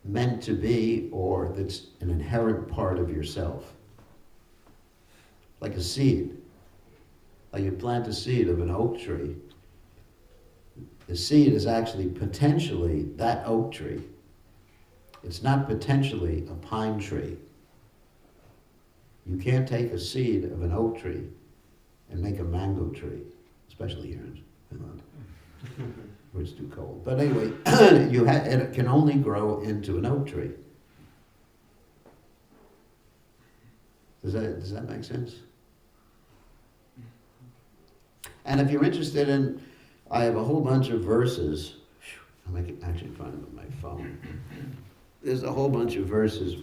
meant to be, or that's an inherent part of yourself. Like a seed. Like you plant a seed of an oak tree. The seed is actually potentially that oak tree. It's not potentially a pine tree. You can't take a seed of an oak tree and make a mango tree, especially here in Finland, where it's too cold. But anyway, it can only grow into an oak tree. Does that make sense? And if you're interested in, I have a whole bunch of verses. I can actually find them on my phone. There's a whole bunch of verses.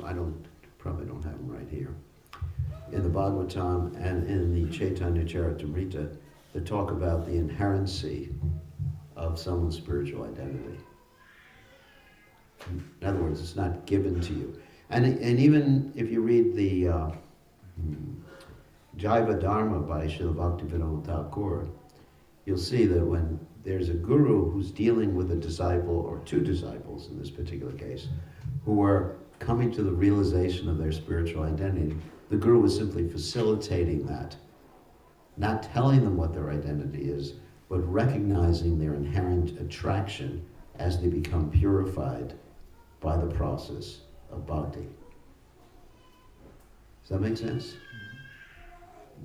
Probably don't have them right here. In the Bhagavatam and in the Chaitanya Charitamrita that talk about the inherency of someone's spiritual identity. In other words, it's not given to you. And even if you read the Jaiva Dharma by Srila Bhaktivinoda Thakur, you'll see that when there's a guru who's dealing with a disciple, or two disciples in this particular case, who are coming to the realization of their spiritual identity, the guru is simply facilitating that not telling them what their identity is, but recognizing their inherent attraction as they become purified by the process of bhakti. Does that make sense?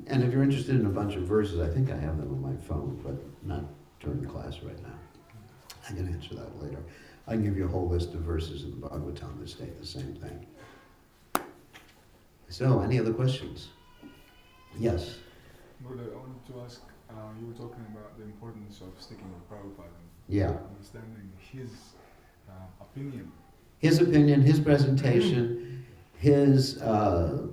And if you're interested in a bunch of verses, I think I have them on my phone, but not during class right now. I can answer that later. I can give you a whole list of verses in the Bhagavatam that state the same thing. So, any other questions? Yes? Buddha, I wanted to ask, you were talking about the importance of sticking with Prabhupada and Yeah. understanding his opinion. His opinion, his presentation, his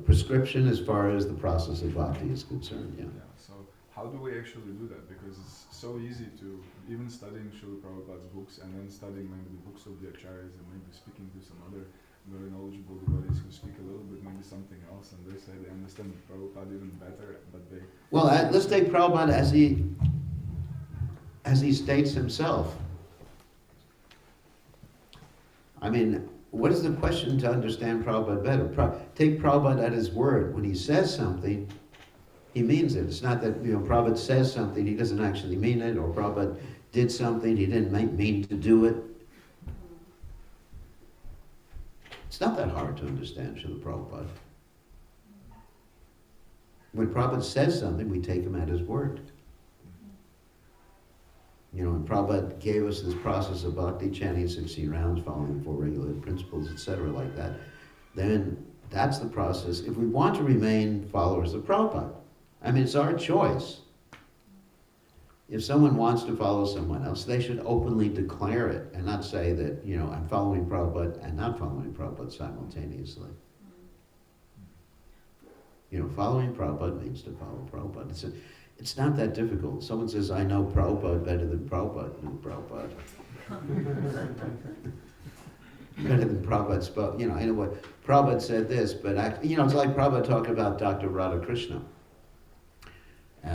prescription as far as the process of bhakti is concerned, yeah. So how do we actually do that? Because it's so easy to, even studying Srila Prabhupada's books and then studying maybe the books of the Acharyas and maybe speaking to some other very knowledgeable devotees who speak a little bit maybe something else, and they say they understand Prabhupada even better, but they... Well, let's take Prabhupada as he states himself. I mean, what is the question to understand Prabhupada better? Take Prabhupada at his word. When he says something, he means it. It's not that, Prabhupada says something, he doesn't actually mean it, or Prabhupada did something, he didn't mean to do it. It's not that hard to understand Srila Prabhupada. When Prabhupada says something, we take him at his word. And Prabhupada gave us this process of bhakti, chanting 16 rounds, following 4 regulated principles, etc., like that. Then that's the process. If we want to remain followers of Prabhupada, I mean, it's our choice. If someone wants to follow someone else, they should openly declare it and not say that, I'm following Prabhupada and not following Prabhupada simultaneously. Following Prabhupada means to follow Prabhupada. It's not that difficult. Someone says, I know Prabhupada better than Prabhupada knew Prabhupada. Better than Prabhupada spoke. I know what Prabhupada said this, but it's like Prabhupada talking about Dr. Radhakrishna.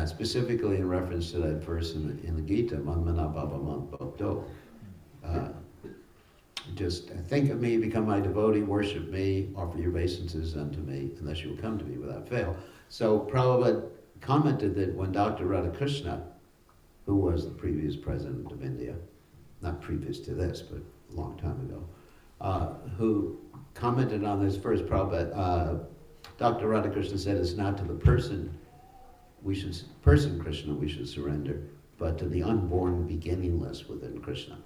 Specifically in reference to that verse in the Gita, Manmana Bhava Man Bhakto. Just think of me, become my devotee, worship me, offer your obeisances unto me, unless you will come to me without fail. So Prabhupada commented that when Dr. Radhakrishna, who was the previous president of India, not previous to this, but a long time ago, who commented on this verse, Prabhupada, Dr. Radhakrishna said, it's not to the person Krishna we should surrender, but to the unborn beginningless within Krishna.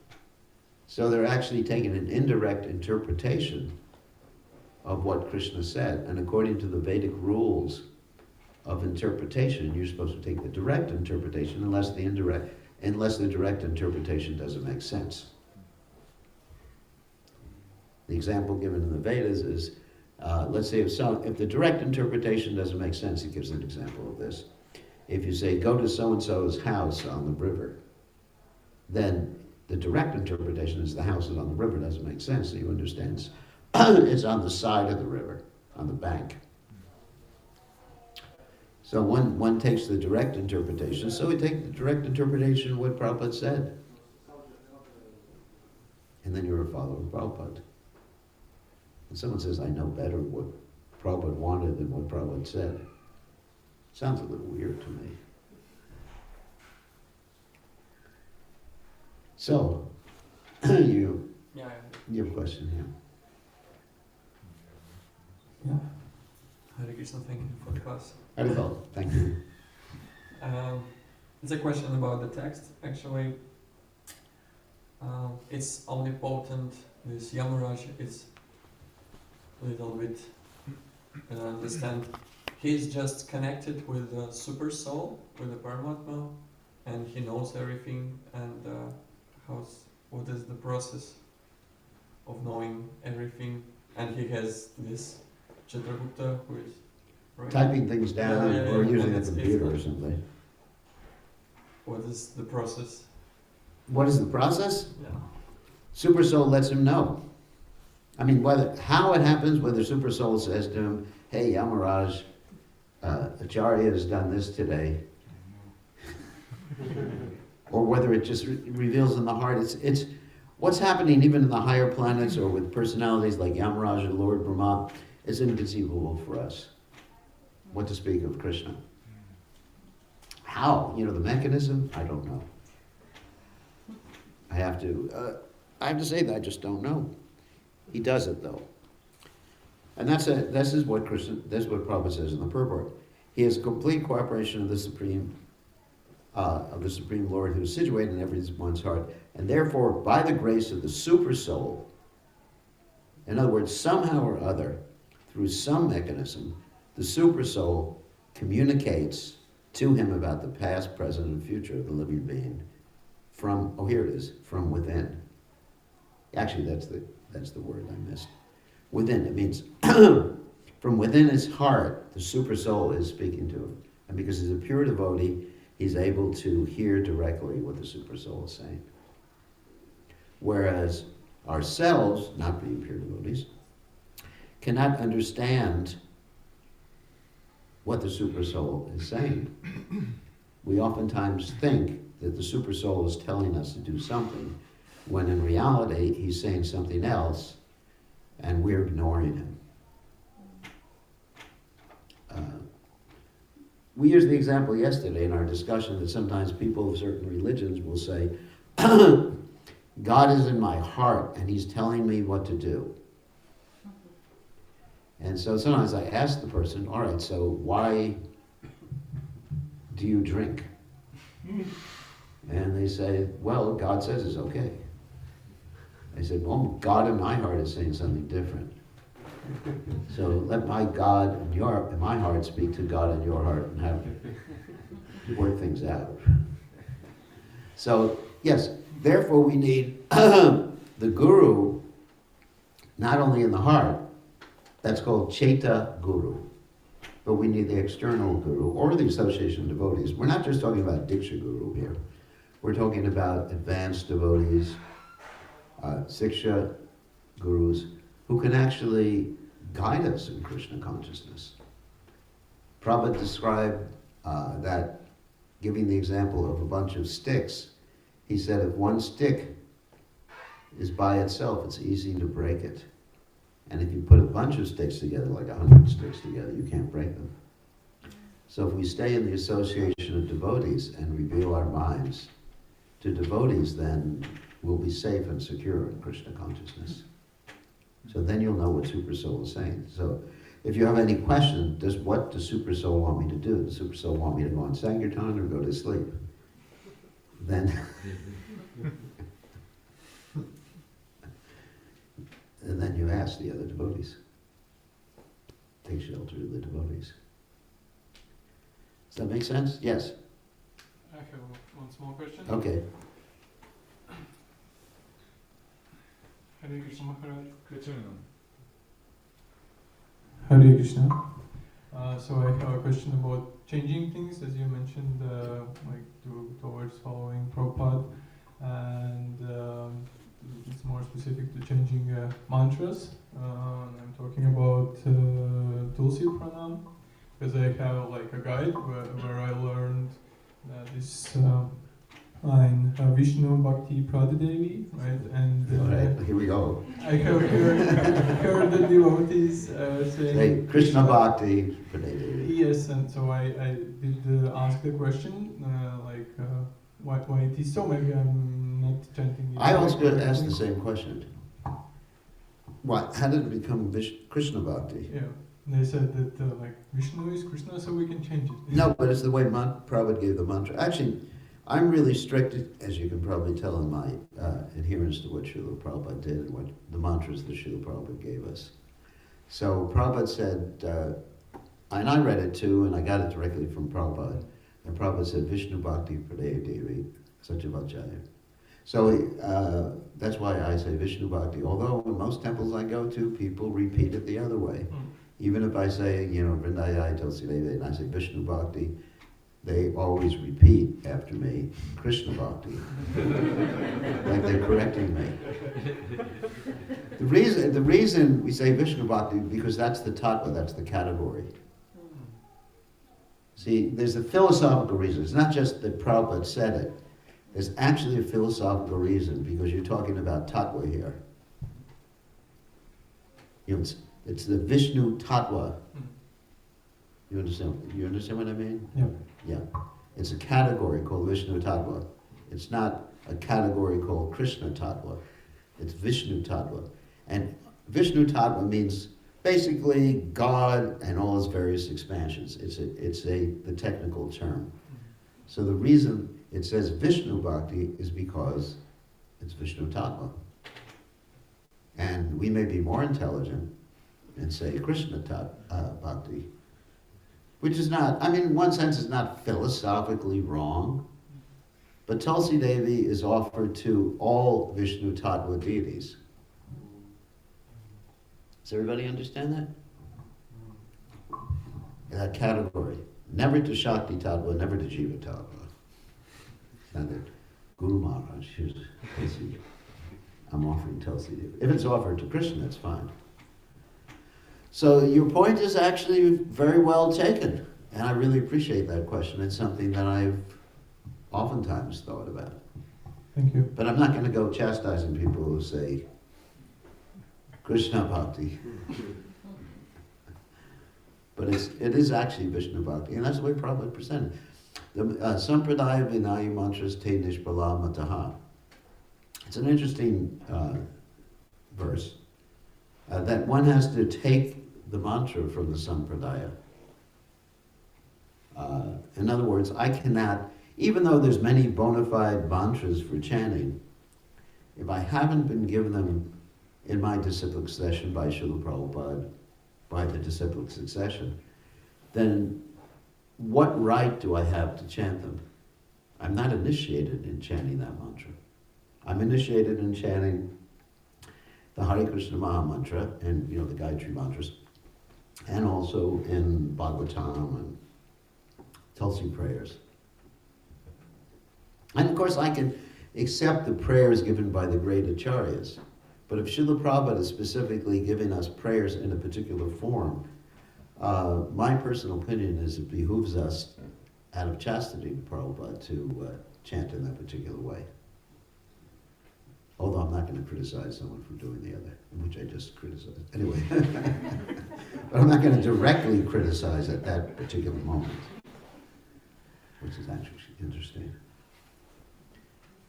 So they're actually taking an indirect interpretation of what Krishna said, and according to the Vedic rules of interpretation, you're supposed to take the direct interpretation unless the direct interpretation doesn't make sense. The example given in the Vedas is, let's say if the direct interpretation doesn't make sense, it gives an example of this. If you say, go to so-and-so's house on the river, then the direct interpretation is the house is on the river, doesn't make sense, so you understand it's on the side of the river, on the bank. So one takes the direct interpretation, so we take the direct interpretation of what Prabhupada said. And then you're a follower of Prabhupada. And someone says, I know better what Prabhupada wanted than what Prabhupada said. Sounds a little weird to me. So, you have a question here. Yeah. Hare Krishna, thank you for the class. Haribol, thank you. It's a question about the text. Actually, it's omnipotent. This Yamaraj is a little bit, understand. He's just connected with the super soul, with the Paramatma, and he knows everything. And what is the process of knowing everything? And he has this Chitragupta who is Typing things down or using a computer or something. What is the process? What is the process? Yeah. Super Soul lets him know. I mean, how it happens, whether Super Soul says to him, hey, Yamaraj, Acharya has done this today. Or whether it just reveals in the heart. It's what's happening even in the higher planets or with personalities like Yamaraj and Lord Brahma is inconceivable for us. What to speak of Krishna. How? You know, the mechanism? I don't know. I have to say that I just don't know. He does it though. And this is what Prabhupada says in the purport. He has complete cooperation of the Supreme Lord who is situated in everyone's heart, and therefore, by the grace of the super soul, in other words, somehow or other, through some mechanism, the super soul communicates to him about the past, present, and future of the living being from, here it is, from within. Actually, that's the word I missed. Within, it means from within his heart, the super soul is speaking to him. And because he's a pure devotee, he's able to hear directly what the super soul is saying. Whereas ourselves, not being pure devotees, cannot understand what the super soul is saying. We oftentimes think that the super soul is telling us to do something, when in reality he's saying something else, and we're ignoring him. We used the example yesterday in our discussion that sometimes people of certain religions will say, God is in my heart and he's telling me what to do. And so sometimes I ask the person, all right, so why do you drink? And they say, well, God says it's okay. I said, well, God in my heart is saying something different. So let my God in my heart speak to God in your heart and have work things out. So, yes, therefore we need the guru not only in the heart, that's called Chaita Guru, but we need the external guru or the association of devotees. We're not just talking about Diksha Guru here. We're talking about advanced devotees, Siksha Gurus, who can actually guide us in Krishna consciousness. Prabhupada described that, giving the example of a bunch of sticks. He said if one stick is by itself, it's easy to break it. And if you put a bunch of sticks together, like 100 sticks together, you can't break them. So if we stay in the association of devotees and reveal our minds to devotees, then we'll be safe and secure in Krishna consciousness. So then you'll know what Super Soul is saying. So if you have any question, what does Super Soul want me to do? Does Super Soul want me to go on Sankirtan or go to sleep? Then and then you ask the other devotees. Take shelter of the devotees. Does that make sense? Yes? I have one small question. Okay. Hare Krishna Maharaj. Krishna. Hare Krishna. So I have a question about changing things, as you mentioned, towards following Prabhupada, and it's more specific to changing mantras. I'm talking about Tulsi Pranam, because I have like a guide where I learned this line Vishnu Bhakti Pradadevi, right? And All right, here we go. I have heard the devotees saying Hey, Krishna Bhakti Pradadevi. yes, and so I did ask the question, why it is so. Maybe I'm not chanting it. I was going to ask the same question. What? How did it become Krishna Bhakti? Yeah, they said that Vishnu is Krishna, so we can change it. No, but it's the way Prabhupada gave the mantra. Actually, I'm really strict, as you can probably tell in my adherence to what Srila Prabhupada did and what the mantras that Srila Prabhupada gave us. So Prabhupada said, and I read it too, and I got it directly from Prabhupada. And Prabhupada said, Vishnu Bhakti Pradaya Devi Satyavachaya. So that's why I say Vishnu Bhakti. Although in most temples I go to, people repeat it the other way. Even if I say, Vrindaya Tulsi Devi, and I say Vishnu Bhakti, they always repeat after me, Krishna Bhakti. Like they're correcting me. The reason we say Vishnu Bhakti, because that's the tattva, that's the category. See, there's a philosophical reason. It's not just that Prabhupada said it. There's actually a philosophical reason, because you're talking about tattva here. It's the Vishnu tattva. You understand what I mean? Yeah. Yeah. It's a category called Vishnu Tattva. It's not a category called Krishna Tattva. It's Vishnu Tattva. And Vishnu Tattva means basically God and all his various expansions. It's the technical term. So the reason it says Vishnu Bhakti is because it's Vishnu Tattva. And we may be more intelligent and say Krishna Bhakti, which is not, in one sense, it's not philosophically wrong, but Tulsi Devi is offered to all Vishnu Tattva deities. Does everybody understand that? That category. Never to Shakti Tattva, never to Jiva Tattva. Now that Guru Maharaj, here's Tulsi. I'm offering Tulsi Devi. If it's offered to Krishna, it's fine. So your point is actually very well taken. And I really appreciate that question. It's something that I've oftentimes thought about. Thank you. But I'm not going to go chastising people who say Krishna Bhakti. But it is actually Vishnu Bhakti, and that's the way Prabhupada presented. The Sampradaya Vinaya Mantras Te Nishpala Mataha. It's an interesting verse that one has to take the mantra from the Sampradaya. In other words, I cannot, even though there's many bona fide mantras for chanting, if I haven't been given them in my disciplic succession by Srila Prabhupada, by the disciplic succession, then what right do I have to chant them? I'm not initiated in chanting that mantra. I'm initiated in chanting the Hare Krishna Maha Mantra and the Gayatri mantras, and also in Bhagavatam and Tulsi prayers. And of course I can accept the prayers given by the great acharyas, but if Srila Prabhupada is specifically giving us prayers in a particular form, my personal opinion is it behooves us, out of chastity to Prabhupada, to chant in that particular way. Although I'm not going to criticize someone for doing the other, which I just criticized. Anyway, but I'm not going to directly criticize at that particular moment, which is actually interesting.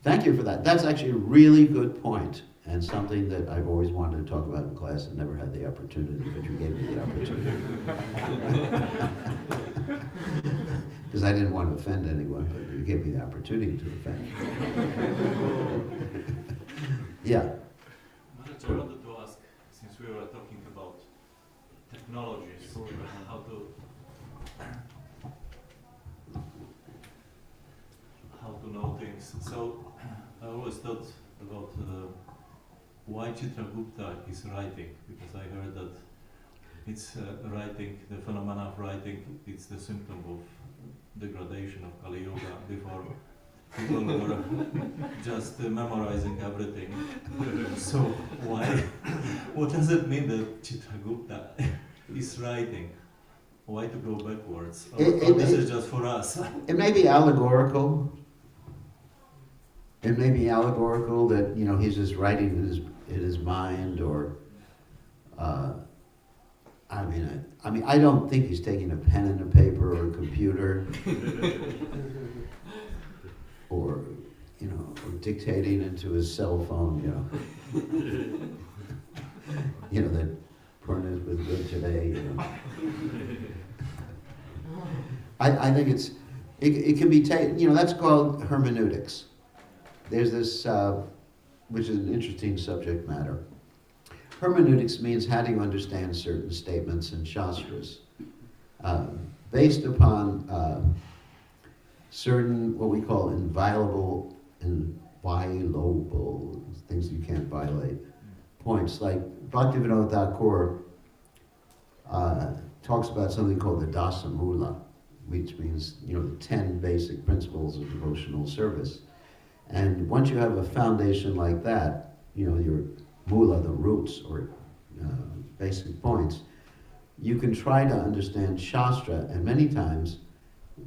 Thank you for that. That's actually a really good point, and something that I've always wanted to talk about in class and never had the opportunity, but you gave me the opportunity. Because I didn't want to offend anyone, but you gave me the opportunity to offend. Yeah. I wanted to ask, since we were talking about technologies, how to know things. So I always thought about why Chitragupta is writing, because I heard that it's writing, the phenomena of writing, it's the symptom of degradation of Kali Yuga. Before people were just memorizing everything. So why? What does it mean that Chitragupta is writing? Why to go backwards? Or this is just for us? It may be allegorical. It may be allegorical that he's just writing in his mind, or I don't think he's taking a pen and a paper or a computer, or or dictating into his cell phone. That Purna was good today. I think it can be taken. That's called hermeneutics. There's this, which is an interesting subject matter. Hermeneutics means how do you understand certain statements in Shastras, based upon certain, what we call inviolable, things you can't violate, points. Like Bhaktivinoda Thakur talks about something called the Dasa Mula, which means, the 10 basic principles of devotional service. And once you have a foundation like that, your mula, the roots or basic points, you can try to understand Shastra, and many times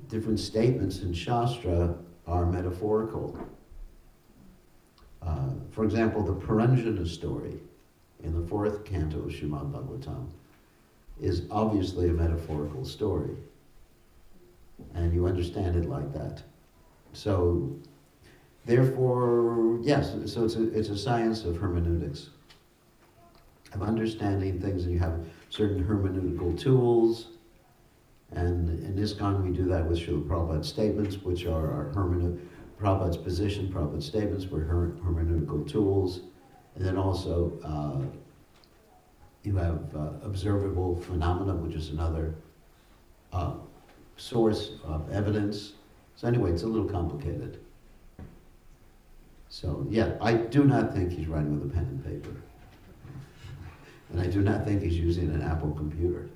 different statements in Shastra are metaphorical. For example, the Puranjana story in the 4th canto of Srimad Bhagavatam is obviously a metaphorical story. and you understand it like that. So, therefore, yes, so it's a science of hermeneutics, of understanding things, and you have certain hermeneutical tools, and in ISKCON we do that with Srila Prabhupada's statements, which are our Prabhupada's position, Prabhupada's statements were hermeneutical tools, and then also you have observable phenomena, which is another source of evidence. So anyway, it's a little complicated. So yeah, I do not think he's writing with a pen and paper. And I do not think he's using an Apple computer.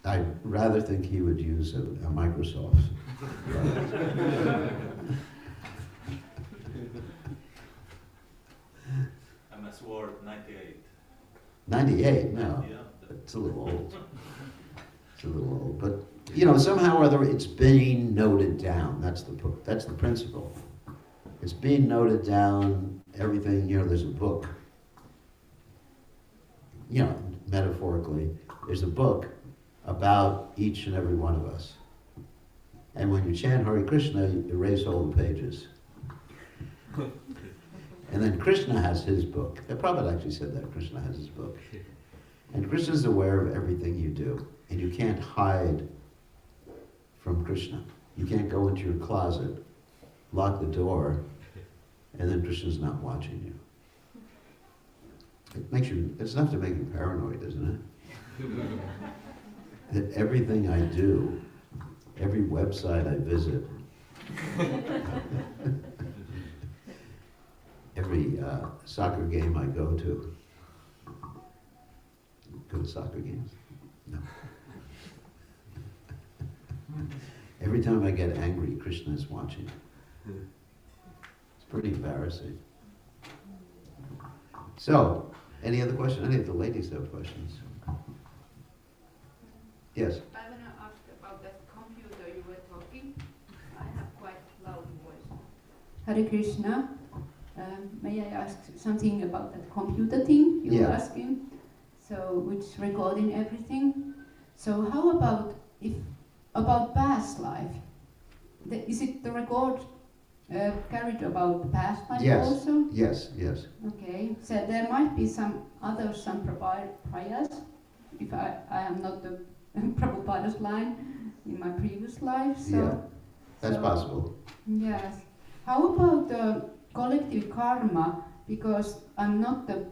I rather think he would use a Microsoft. MS Word 98. 98? No, Yeah. it's a little old. It's a little old, but you know, somehow or other it's being noted down. That's the principle. It's being noted down, everything, you know, there's a book. You know, metaphorically, there's a book about each and every one of us. And when you chant Hare Krishna, you erase all the pages. And then Krishna has his book. The Prabhupada actually said that, Krishna has his book. And Krishna's aware of everything you do. And you can't hide from Krishna. You can't go into your closet, lock the door, and then Krishna's not watching you. It's enough to make you paranoid, isn't it? That everything I do, every website I visit, every soccer game I go to. Go to soccer games? No. Every time I get angry, Krishna is watching. It's pretty embarrassing. So, any other questions? Any of the ladies have questions? Yes? I want to ask about that computer you were talking. I have quite loud voice. Hare Krishna. May I ask something about that computer thing you were asking? So, which is recording everything. So, how about about past life? Is it the record carried about past life also? Yes, yes. Okay, so there might be some priors, if I am not the Prabhupada's line in my previous life. So, yeah, that's possible. Yes. How about the collective karma? Because I'm not the,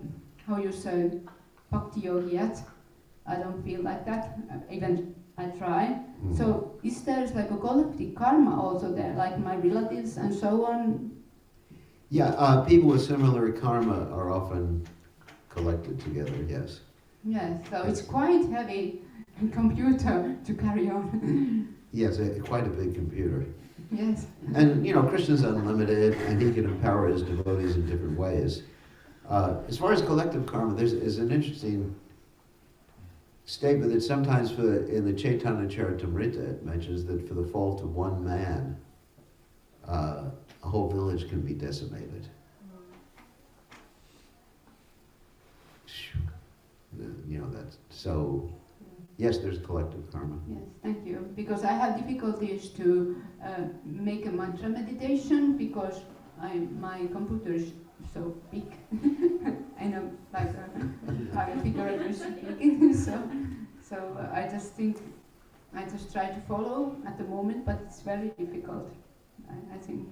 how you say, bhakti yogi yet. I don't feel like that, even I try. Mm. So is there like a collective karma also there, like my relatives and so on? Yeah, people with similar karma are often collected together, yes. Yes, so it's quite heavy computer to carry on. Yes, quite a big computer. Yes. And, you know, Krishna's unlimited, and he can empower his devotees in different ways. As far as collective karma, there's an interesting statement that sometimes in the Chaitanya Charitamrita it mentions that for the fault of one man, a whole village can be decimated. You know, that's so. Yes, there's collective karma. Yes, thank you. Because I have difficulties to make a mantra meditation because my computer is so big. I know, like how you figuratively speaking. So I just think I just try to follow at the moment, but it's very difficult. I think.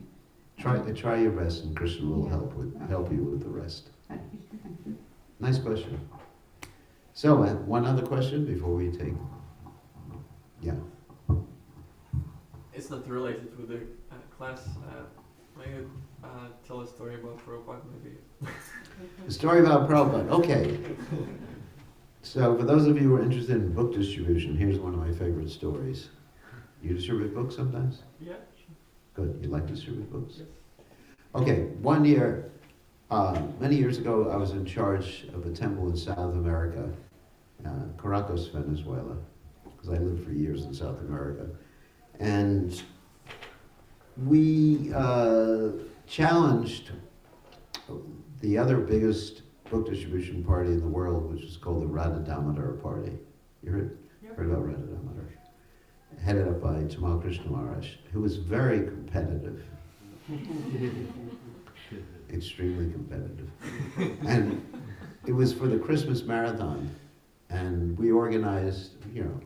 Try your best, and Krishna will help you with the rest. Thank you. Nice question. So, one other question before we take. Yeah. It's not related to the class. May you tell a story about Prabhupada, maybe? A story about Prabhupada. Okay. So, for those of you who are interested in book distribution, here's one of my favorite stories. You distribute books sometimes? Yeah. Good. You like to distribute books? Yes. Okay. One year, many years ago, I was in charge of a temple in South America, Caracas, Venezuela, because I lived for years in South America. And we challenged the other biggest book distribution party in the world, which is called the Radha Damodar Party. You heard about Radha Damodar? headed up by Tamal Krishna Maharaj, who was very competitive. Extremely competitive. And it was for the Christmas marathon. And we organized,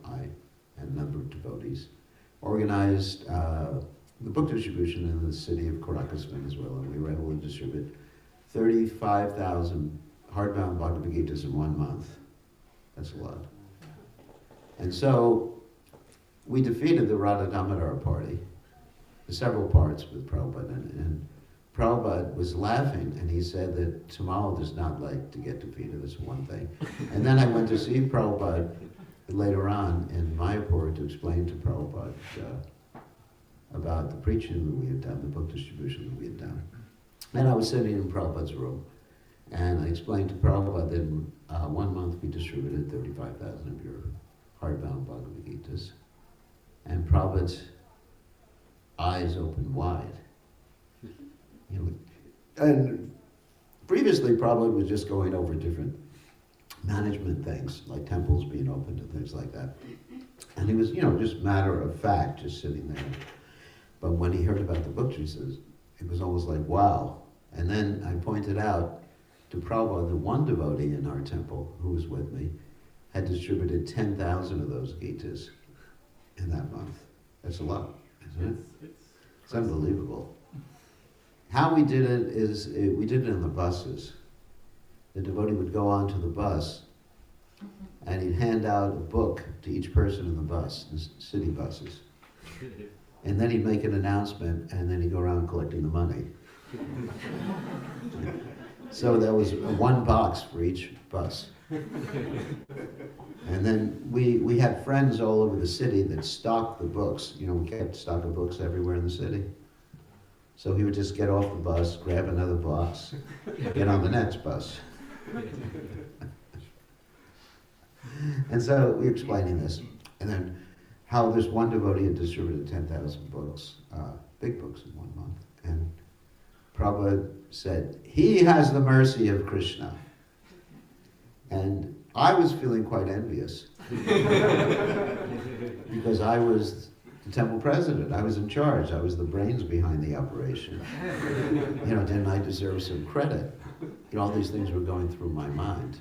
I and a number of devotees, organized the book distribution in the city of Caracas, Venezuela. And we were able to distribute 35,000 hardbound Bhagavad Gitas in 1 month. That's a lot. And so we defeated the Radha Damodar party, the several parts with Prabhupada, and Prabhupada was laughing, and he said that Tamal does not like to get defeated, that's one thing. And then I went to see Prabhupada later on in Mayapur to explain to Prabhupada about the preaching that we had done, the book distribution that we had done. And I was sitting in Prabhupada's room, and I explained to Prabhupada that in 1 month we distributed 35,000 of your hardbound Bhagavad Gitas. And Prabhupada's eyes opened wide. And previously Prabhupada was just going over different management things, like temples being opened and things like that. And he was, just matter of fact, just sitting there. But when he heard about the book, he says, it was almost like, wow. And then I pointed out to Prabhupada that one devotee in our temple, who was with me, had distributed 10,000 of those Gitas in that month. That's a lot, isn't it? It's unbelievable. How we did it is, we did it in the buses. The devotee would go onto the bus, and he'd hand out a book to each person in the bus, the city buses. And then he'd make an announcement, and then he'd go around collecting the money. So there was 1 box for each bus. And then we had friends all over the city that stocked the books. We kept stock of books everywhere in the city. So he would just get off the bus, grab another box, get on the next bus. And so we were explaining this. And then how this one devotee had distributed 10,000 books, big books in 1 month. And Prabhupada said, he has the mercy of Krishna. And I was feeling quite envious. Because I was the temple president. I was in charge. I was the brains behind the operation. Didn't I deserve some credit? All these things were going through my mind.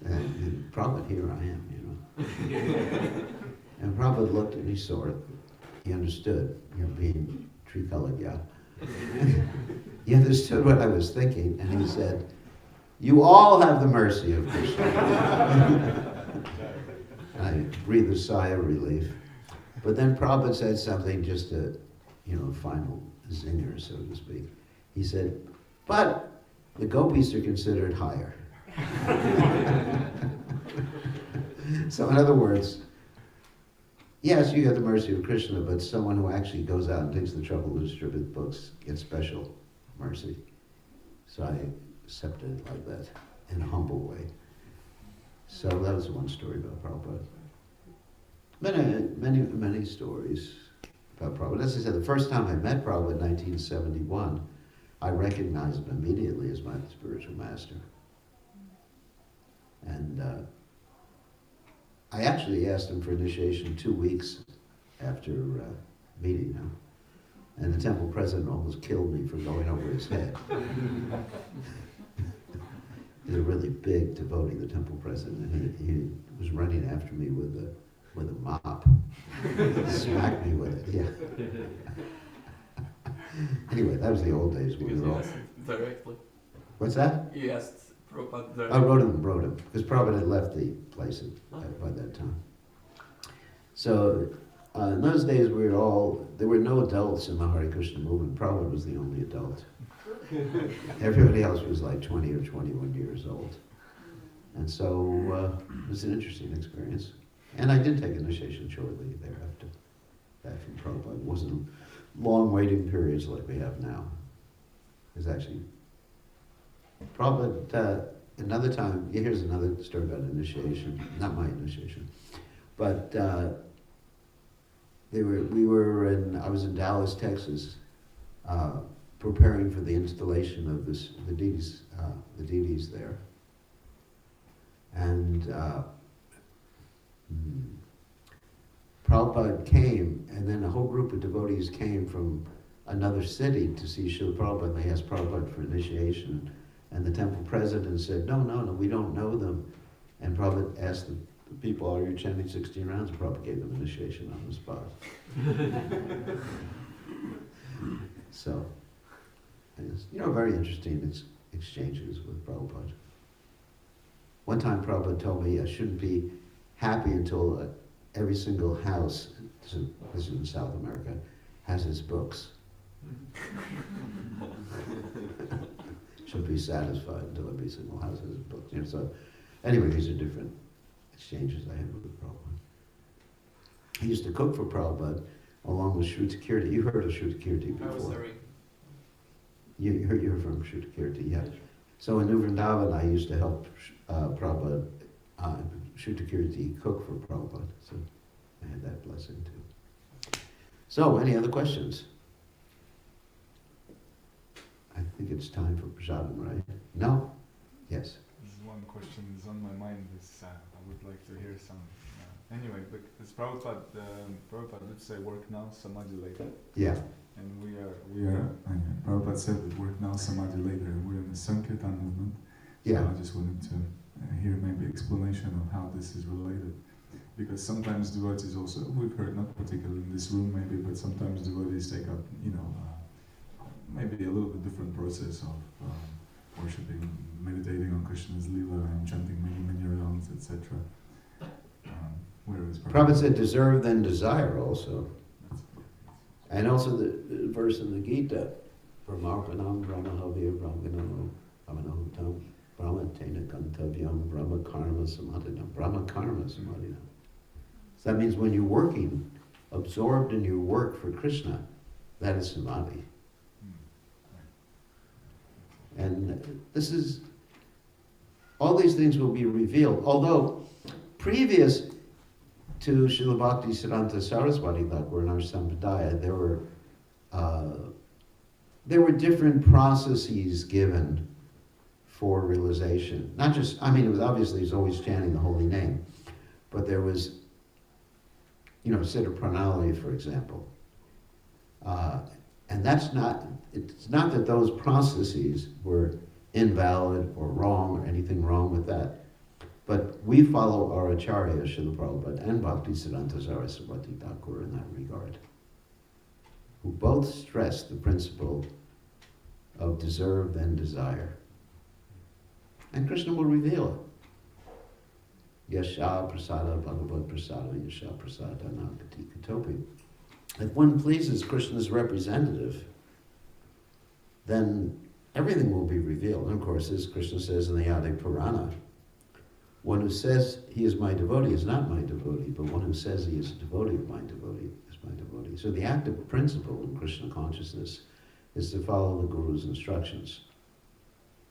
And Prabhupada, here I am, And Prabhupada looked and he saw it. He understood, being Trikhalak, He understood what I was thinking, and he said, you all have the mercy of Krishna. I breathed a sigh of relief. But then Prabhupada said something, just a, final zinger, so to speak. He said, but the gopis are considered higher. So in other words, yes, you get the mercy of Krishna, but someone who actually goes out and takes the trouble to distribute books gets special mercy. So I accepted it like that, in a humble way. So that was one story about Prabhupada. Many stories about Prabhupada. As I said, the first time I met Prabhupada in 1971, I recognized him immediately as my spiritual master. And I actually asked him for initiation 2 weeks after meeting him. And the temple president almost killed me for going over his head. He's a really big devotee, the temple president, and he was running after me with a mop. Smacked me with it, Anyway, that was the old days when we were all... Directly. What's that? You asked Prabhupada directly. I wrote him, because Prabhupada had left the place by that time. So, in those days there were no adults in the Hare Krishna movement. Prabhupada was the only adult. Everybody else was like 20 or 21 years old. And so, it was an interesting experience. And I did take initiation shortly thereafter, back from Prabhupada. It wasn't long waiting periods like we have now. It was actually, Prabhupada, another time, here's another story about initiation, not my initiation, but I was in Dallas, Texas, preparing for the installation of the deities there. And Prabhupada came, and then a whole group of devotees came from another city to see Srila Prabhupada, and they asked Prabhupada for initiation. And the temple president said, no, we don't know them. And Prabhupada asked the people, are you chanting 16 rounds? And Prabhupada gave them initiation on the spot. So, very interesting exchanges with Prabhupada. One time Prabhupada told me I shouldn't be happy until every single house, this is in South America, has its books. Should be satisfied until every single house has its books. So, anyway, these are different exchanges I had with Prabhupada. He used to cook for Prabhupada along with Shrutakirti. You heard of Shrutakirti before? I was sorry. You heard from Shrutakirti, yeah. So in New Vrindavan, I used to help Prabhupada, Shrutakirti cook for Prabhupada. So I had that blessing too. So, any other questions? I think it's time for prasadam, right? No? Yes. There's one question is on my mind. I would like to hear some. Anyway, because Prabhupada did say work now, samadhi later. Yeah. And Prabhupada said that work now, samadhi later, and we're in the Sankirtan movement. Yeah. So I just wanted to hear maybe explanation of how this is related. Because sometimes devotees also, we've heard, not particularly in this room maybe, but sometimes devotees take up, maybe a little bit different process of worshipping, meditating on Krishna's lila and chanting many rounds, etc. Whereas Prabhupada said deserve then desire also. And also the verse in the Gita, Brahmarpanam Brahmahavya Brahmanam Brahmanahutam Brahmatena Gantavyam Brahma Karma Samadhinam Brahma Karma Samadhinam. So that means when you're working, absorbed in your work for Krishna, that is samadhi. And all these things will be revealed. Although previous to Srila Bhakti Siddhanta Saraswati Thakur in our Sampradaya, there were different processes given for realization. Not just, it was obviously he's always chanting the holy name, but there was, Siddha Pranali, for example. And it's not that those processes were invalid or wrong or anything wrong with that. But we follow our Acharya, Srila Prabhupada, and Bhakti Siddhanta Saraswati Thakur in that regard, who both stress the principle of deserve then desire. And Krishna will reveal it. Yasha prasada bhagavad prasada yasha prasada nagati katopi. If one pleases Krishna's representative, then everything will be revealed. And of course, as Krishna says in the Adi Purana, one who says he is my devotee is not my devotee, but one who says he is a devotee of my devotee is my devotee. So the active principle in Krishna consciousness is to follow the Guru's instructions.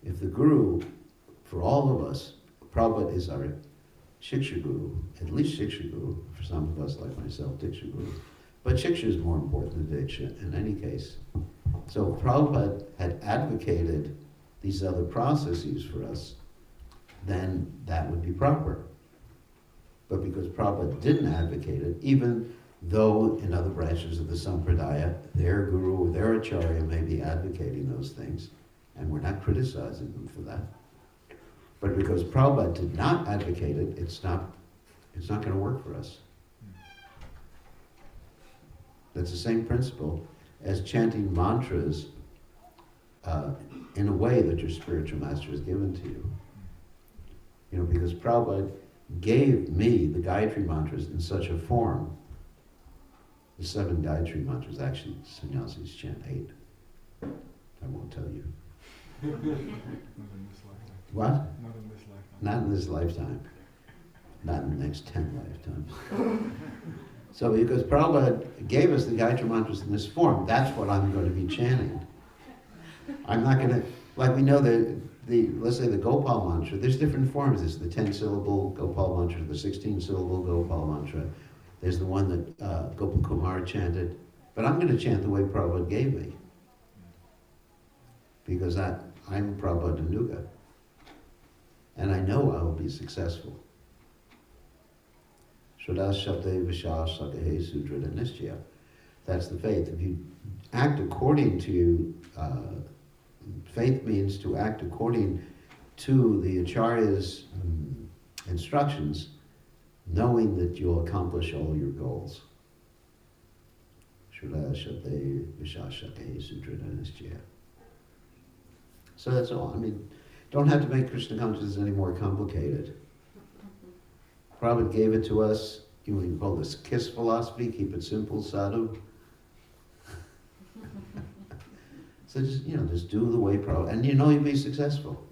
If the Guru, for all of us, Prabhupada is our Shiksha Guru, at least Shiksha Guru, for some of us like myself, Diksha Guru. But Shiksha is more important than Diksha in any case. So Prabhupada had advocated these other processes for us, then that would be proper. But because Prabhupada didn't advocate it, even though in other branches of the Sampradaya, their Guru or their Acharya may be advocating those things, and we're not criticizing them for that. But because Prabhupada did not advocate it, it's not going to work for us. That's the same principle as chanting mantras in a way that your spiritual master has given to you. Because Prabhupada gave me the Gayatri mantras in such a form. The 7 Gayatri mantras, actually, sannyasis chant 8. I won't tell you. What? Not in this lifetime. Not in this lifetime. Not in the next 10 lifetimes. So because Prabhupada gave us the Gayatri mantras in this form, that's what I'm going to be chanting. I'm not going to, like we know let's say the Gopal mantra, there's different forms. There's the 10-syllable Gopal mantra, the 16-syllable Gopal mantra. There's the one that Gopal Kumar chanted. But I'm going to chant the way Prabhupada gave me. Because I'm Prabhupada Nuga. And I know I will be successful. Shraddha Shabde Vishas Sakahe Sudrida Nishchaya. That's the faith. If you act according to, faith means to act according to the Acharya's instructions, knowing that you'll accomplish all your goals. Shraddha Shabde Vishas Sakahe Sudrida Nishchaya. So that's all. I mean, don't have to make Krishna consciousness any more complicated. Prabhupada gave it to us. You can call this KISS philosophy, keep it simple, sadhu. So just, just do the way Prabhupada, and you'll be successful.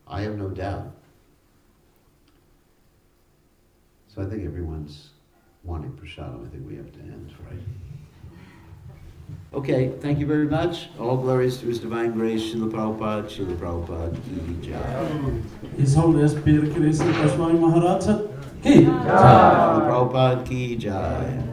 I have no doubt. So I think everyone's wanting prasadam. I think we have to end, right? Okay, thank you very much. All glories to His Divine Grace, Srila Prabhupada ki jai. His Holiness Bir Krishna Goswami Maharaj ki jai. Srila Prabhupada ki jai.